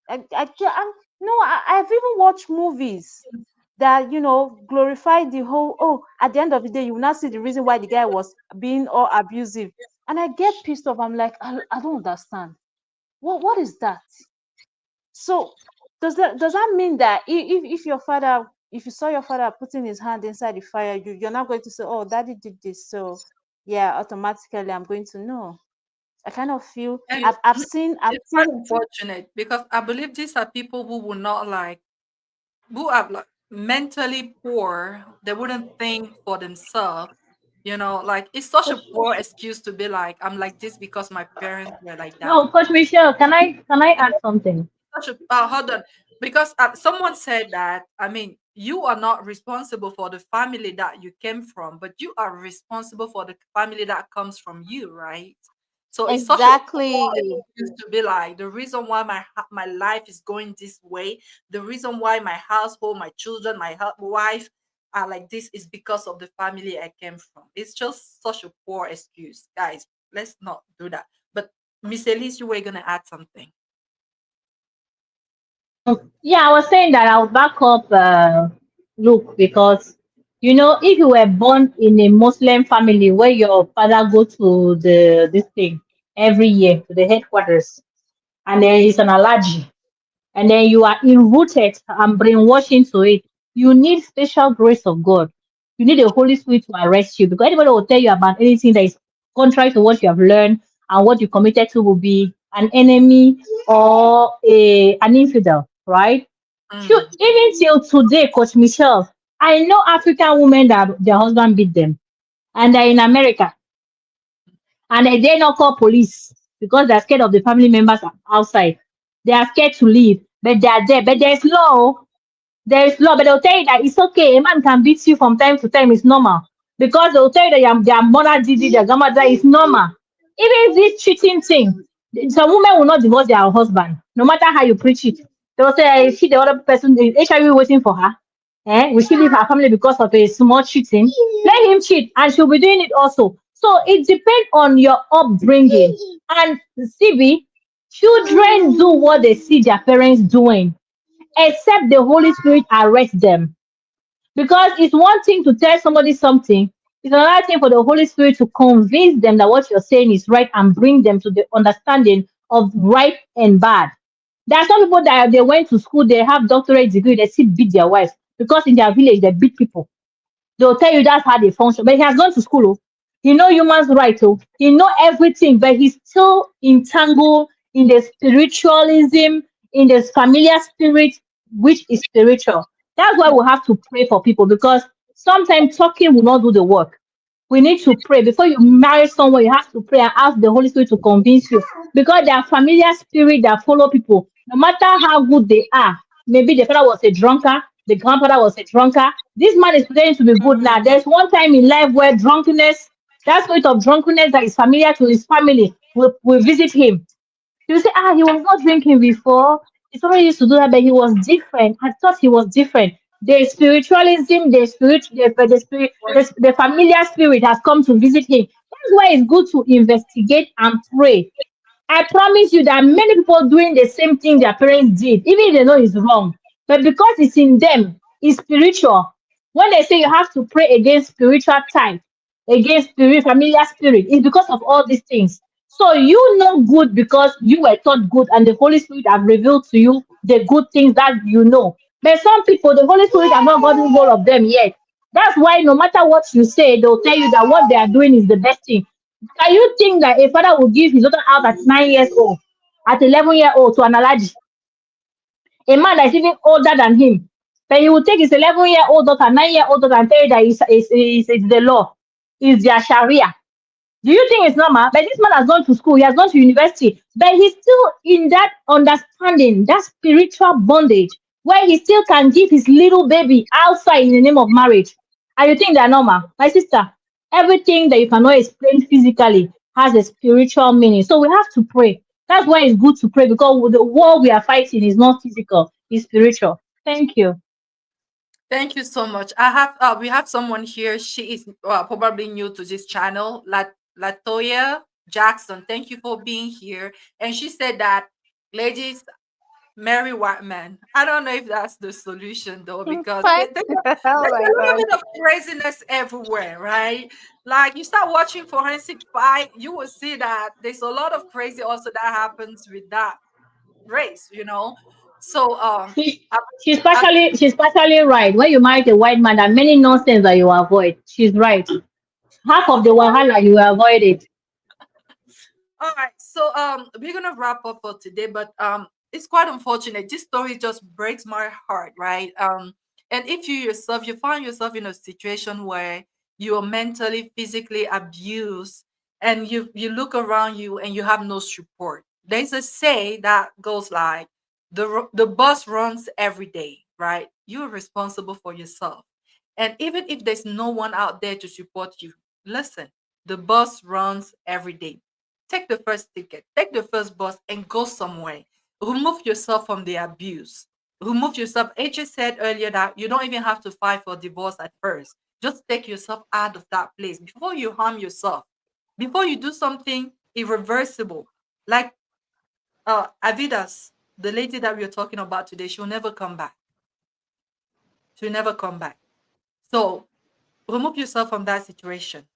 No, I've even watched movies that glorify the whole. Oh, at the end of the day, you will not see the reason why the guy was being all abusive, and I get pissed off. I'm like, I don't understand. What is that? So does that mean that if your father, if you saw your father putting his hand inside the fire, you're not going to say, oh, daddy did this, so yeah, automatically I'm going to know. I kind of feel And I've it's quite unfortunate because I believe these are people who will not like who are like mentally poor. They wouldn't think for themselves. Like it's such a poor excuse to be like, I'm like this because my parents were like that. No, Coach Michelle, can I add something? Such a hold on, because someone said that, I mean, you are not responsible for the family that you came from, but you are responsible for the family that comes from you, right? So it's such a exactly. poor excuse to be like, the reason why my life is going this way, the reason why my household, my children, my wife are like this is because of the family I came from. It's just such a poor excuse, guys. Let's not do that. But Miss Elise, you were gonna add something. Yeah, I was saying that I'll back up Luke because if you were born in a Muslim family where your father go to this thing every year to the headquarters and then it's an allergy and then you are enrooted and brainwashed into it, you need special grace of God. You need the Holy Spirit to arrest you because anybody will tell you about anything that is contrary to what you have learned and what you committed to will be an enemy or an infidel, right? Shoot, Mm. even till today, Coach Michelle, I know African women that their husband beat them and they're in America and they dare not call police because they're scared of the family members outside. They are scared to leave, but they are there. But there's law, but they'll tell you that it's okay. A man can beat you from time to time. It's normal because they'll tell you that their mother did it, their grandmother. It's normal. Even this cheating thing, some women will not divorce their husband, no matter how you preach it. They'll say, "Is she the other person? Is HIV waiting for her? Will she leave her family because of a small cheating? Let him cheat, and she'll be doing it also." So it depends on your upbringing. And CB, Children do what they see their parents doing, except the Holy Spirit arrest them. Because it's one thing to tell somebody something, it's another thing for the Holy Spirit to convince them that what you're saying is right and bring them to the understanding of right and bad. There are some people that they went to school, they have doctorate degree, they still beat their wives because in their village they beat people. They'll tell you that's how they function. But he has gone to school. Oh. He know humans right. Oh. He know everything, but he's still entangled in the spiritualism, in the familiar spirit, which is spiritual. That's why we have to pray for people because sometimes talking will not do the work. We need to pray before you marry someone. You have to pray and ask the Holy Spirit to convince you because there are familiar spirit that follow people, no matter how good they are. Maybe the father was a drunkard, the grandfather was a drunkard. This man is pretending to be good now. Mm. There's one time in life where drunkenness, that spirit of drunkenness that is familiar to his family, will visit him. You say, he was not drinking before. His family used to do that, but he was different. I thought he was different. The spiritualism, the familiar spirit has come to visit him. That's why it's good to investigate and pray. I promise you that many people doing the same thing their parents did, even if they know it's wrong. But because it's in them, it's spiritual. When they say you have to pray against spiritual type, against spirit, familiar spirit, it's because of all these things. So you know good because you were taught good, and the Holy Spirit have revealed to you the good things that you know. But some people, the Holy Spirit have not gotten hold of them yet. That's why no matter what you say, they'll tell you that what they are doing is the best thing. Can you think that a father will give his daughter out at 9 years old, at 11 year old to an allergy, a man that is even older than him? But he will take his 11-year-old daughter, 9-year-old daughter, and tell you that it's the law, it's their Sharia. Do you think it's normal? But this man has gone to school, he has gone to university, but he's still in that understanding, that spiritual bondage, where he still can give his little baby outside in the name of marriage. And you think they're normal? My sister, everything that you cannot explain physically has a spiritual meaning. So we have to pray. That's why it's good to pray because the war we are fighting is not physical, it's spiritual. Thank you. Thank you so much. I have we have someone here. She is probably new to this channel, Latoya Jackson. Thank you for being here. And she said that ladies marry white men. I don't know if that's the solution though, because Fine. Oh there's my a little god. bit of craziness everywhere, right? Like you start watching forensic fight, you will see that there's a lot of crazy also that happens with that race. So She, I, I, she's partially right. When you marry a white man, there are many nonsense that you avoid. She's right. Half of of the course. wahala you will avoid it. All right, so we're gonna wrap up for today, but it's quite unfortunate. This story just breaks my heart, right? And if you yourself you find yourself in a situation where you are mentally, physically abused, and you look around you and you have no support. There's a say that goes like the bus runs every day, right? You're responsible for yourself, and even if there's no one out there to support you, listen, the bus runs every day. Take the first ticket, take the first bus, and go somewhere. Remove yourself from the abuse. Remove yourself. AJ said earlier that you don't even have to fight for divorce at first. Just take yourself out of that place before you harm yourself, before you do something irreversible. Like Avidas, the lady that we are talking about today, she'll never come back. She'll never come back. So remove yourself from that situation.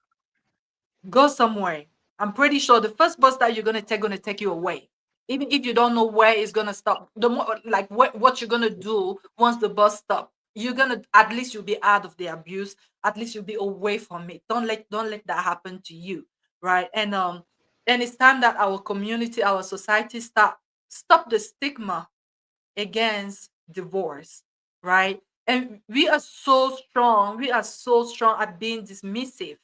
Go somewhere. I'm pretty sure the first bus that you're gonna take you away. Even if you don't know where it's gonna stop, the more like what you're gonna do once the bus stop, you're gonna at least you'll be out of the abuse. At least you'll be away from it. Don't let that happen to you, right? And it's time that our community, our society stop the stigma against divorce, right? And we are so strong. We are so strong at being dismissive.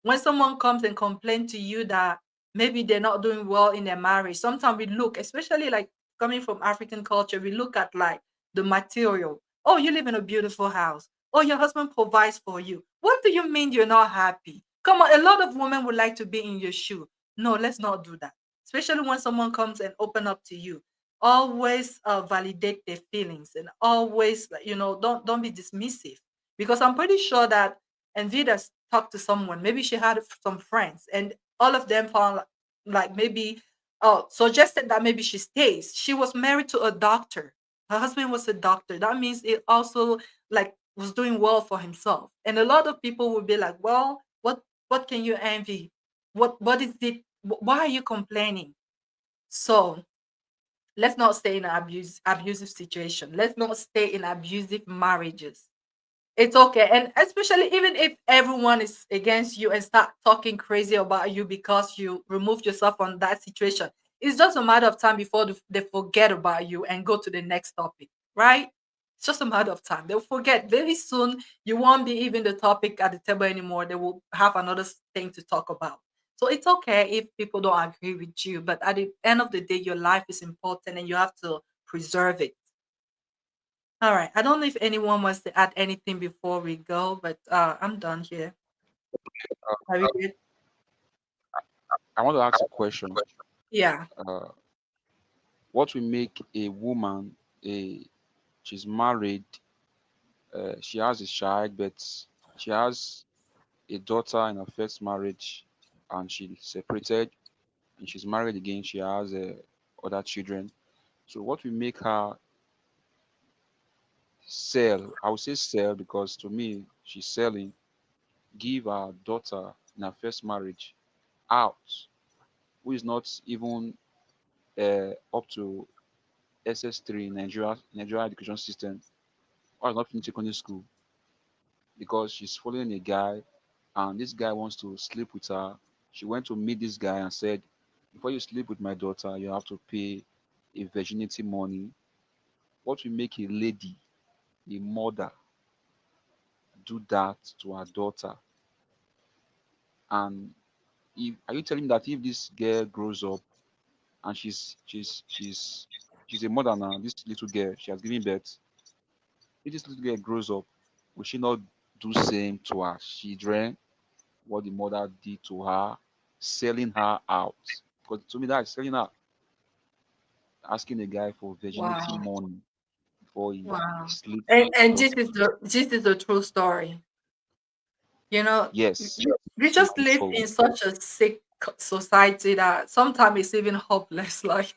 When someone comes and complains to you that maybe they're not doing well in their marriage, sometimes we look, especially like coming from African culture, we look at like the material. Oh, you live in a beautiful house. Oh, your husband provides for you. What do you mean you're not happy? Come on, a lot of women would like to be in your shoe. No, let's not do that. Especially when someone comes and open up to you, always validate their feelings, and always like, don't be dismissive, because I'm pretty sure that Envida's talked to someone, maybe she had some friends, and all of them found like maybe suggested that maybe she stays. She was married to a doctor. Her husband was a doctor. That means it also like was doing well for himself. And a lot of people would be like, well, what can you envy? What is it? Why are you complaining? So let's not stay in an abusive situation. Let's not stay in abusive marriages. It's okay. And especially even if everyone is against you and start talking crazy about you because you removed yourself from that situation, it's just a matter of time before they forget about you and go to the next topic, right? It's just a matter of time. They'll forget very soon. You won't be even the topic at the table anymore. They will have another thing to talk about. So it's okay if people don't agree with you, but at the end of the day, your life is important and you have to preserve it. All right. I don't know if anyone wants to add anything before we go, but I'm done here. Are we good? I want to ask a question. Yeah. Uh, what will make a woman a she's married, she has a child, but she has a daughter in her first marriage, and she separated, and she's married again. She has other children. So what will make her sell? I would say sell because to me she's selling. Give her daughter in her first marriage out, who is not even up to SS3 in Nigeria education system, or has not finished secondary school, because she's following a guy, and this guy wants to sleep with her. She went to meet this guy and said, before you sleep with my daughter, you have to pay a virginity money. What will make a lady, a mother, do that to her daughter? And if are you telling me that if this girl grows up and she's a mother now, this little girl, she has given birth, if this little girl grows up, will she not do same to her children, what the mother did to her, selling her out? Because to me, that's selling her, asking a guy for virginity Wow. money before he Wow. sleeps with his And daughter. this is the true story. You know, Yes, we truth just be live told. in such a sick society that sometimes it's even hopeless. Like,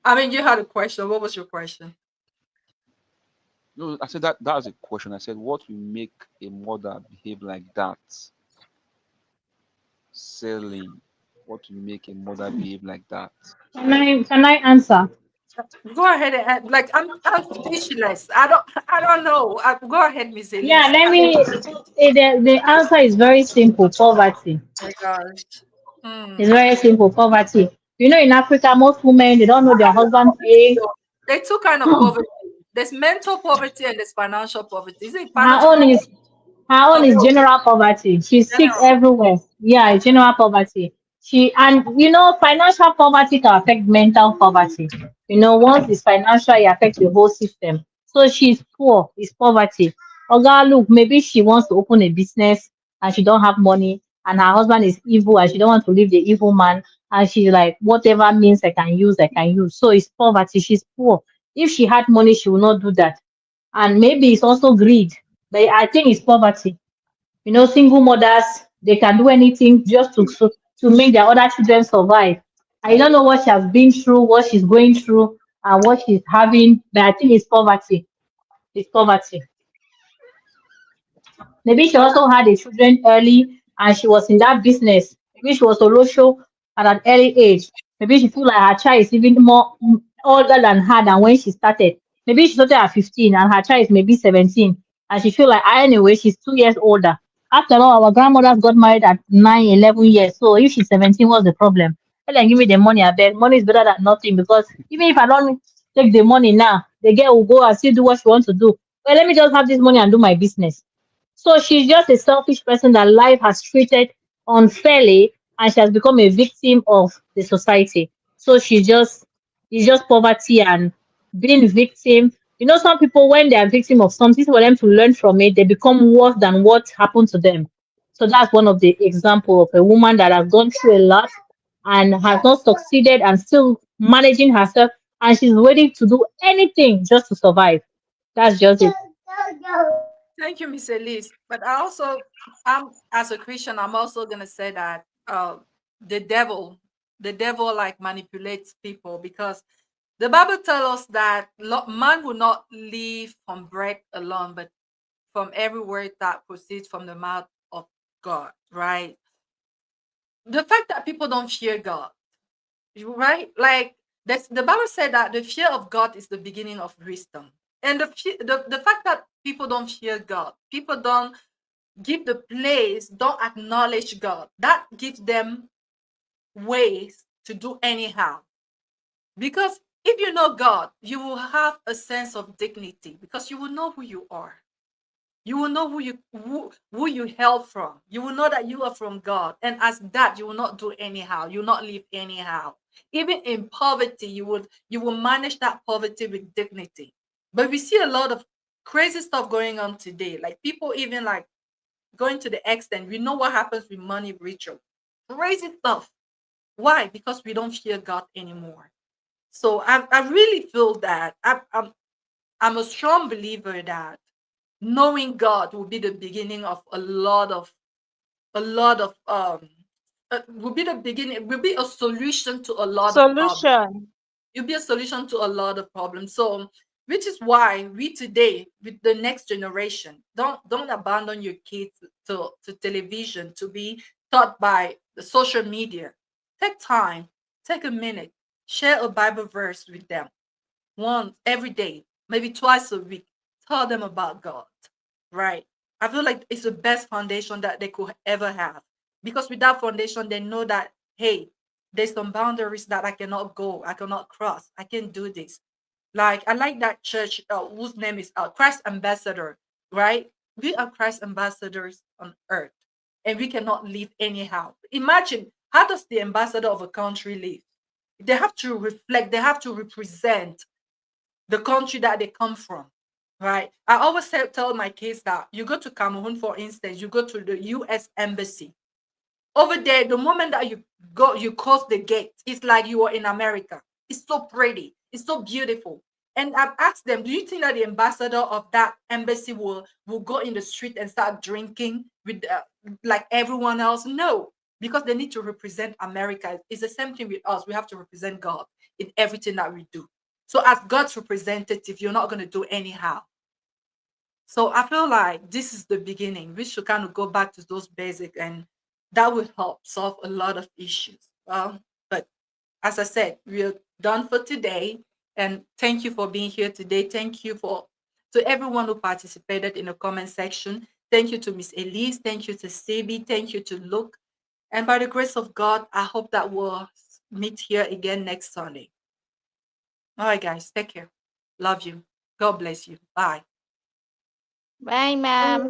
I mean, you had a question. What was your question? No, I said that was a question. I said, what will make a mother behave like that? Selling. What will make a mother behave like that? Can I answer? Go ahead and like I'm speechless. I don't know. Go ahead, Miss Yeah, Elise. let me. The answer is very simple. Poverty. My gosh. It's Hmm. very simple. Poverty. In Africa, most women they don't know their husband pay. There's two kind of poverty. There's mental poverty and there's financial poverty. Is it Her financial own poverty? is her own is Oh, general poverty. She's sick general. everywhere. Yeah, it's general poverty. Financial poverty can affect mental poverty. Once it's financial, it affects the whole system. So she's poor, it's poverty. Oga, look, maybe she wants to open a business and she don't have money, and her husband is evil and she don't want to leave the evil man, and she's like, whatever means I can use, I can use. So it's poverty. She's poor. If she had money, she will not do that. And maybe it's also greed, but I think it's poverty. Single mothers, they can do anything just to make their other children survive. I don't know what she has been through, what she's going through, and what she's having, but I think it's poverty. It's poverty. Maybe she So also had the children early and she was in that business. Maybe she was a low show at an early age. Maybe she feel like her child is even more older than her than when she started. Maybe she started at 15 and her child is maybe 17. And she feel like anyway, she's 2 years older. After all, our grandmothers got married at 9, 11 years. So if she's 17, what's the problem? Tell them, give me the money, I beg. Money is better than nothing because even if I don't take the money now, the girl will go and still do what she wants to do. Well, let me just have this money and do my business. So she's just a selfish person that life has treated unfairly and she has become a victim of the society. So it's just poverty and being victim. Some people when they are victim of something for them to learn from it, they become worse than what happened to them. So that's one of the example of a woman that has gone through a lot and has not succeeded and still managing herself and she's ready to do anything just to survive. That's just it. thank you, Miss Elise. But I also, I'm as a Christian, I'm also gonna say that the devil. The devil like manipulates people because the Bible tells us that man will not live from bread alone, but from every word that proceeds from the mouth of God, right? The fact that people don't fear God, right? Like the Bible said that the fear of God is the beginning of wisdom. And the fact that people don't fear God, people don't give the place, don't acknowledge God, that gives them ways to do anyhow. Because if you know God, you will have a sense of dignity because you will know who you are. You will know who you hail from. You will know that you are from God. And as that, you will not do anyhow. You will not live anyhow. Even in poverty, you will manage that poverty with dignity. But we see a lot of crazy stuff going on today. Like people even like going to the extent, we know what happens with money ritual. Crazy stuff. Why? Because we don't fear God anymore. So I really feel that I'm a strong believer that knowing God will be the beginning of a lot of will be the beginning, will be a solution to a lot of problems. Solution. It'll be a solution to a lot of problems. So which is why we today with the next generation don't abandon your kids to television to be taught by the social media. Take time, take a minute, share a Bible verse with them once every day, maybe twice a week. Tell them about God, right? I feel like it's the best foundation that they could ever have because with that foundation, they know that, hey, there's some boundaries that I cannot go, I cannot cross, I can't do this. Like, I like that church whose name is Christ Ambassador, right? We are Christ ambassadors on earth and we cannot live anyhow. Imagine, how does the ambassador of a country live? They have to reflect, they have to represent the country that they come from, right? I always tell my kids that you go to Cameroon, for instance, you go to the US Embassy. Over there, the moment that you go, you cross the gate, it's like you are in America. It's so pretty, it's so beautiful. And I've asked them, do you think that the ambassador of that embassy will go in the street and start drinking with like everyone else? No, because they need to represent America. It's the same thing with us. We have to represent God in everything that we do. So as God's representative, you're not going to do anyhow. So I feel like this is the beginning. We should kind of go back to those basics, and that will help solve a lot of issues. But as I said, we're done for today. And thank you for being here today. Thank you for to everyone who participated in the comment section. Thank you to Miss Elise. Thank you to Sebi. Thank you to Luke. And by the grace of God, I hope that we'll meet here again next Sunday. All right, guys, take care. Love you. God bless you. Bye. Bye, ma'am.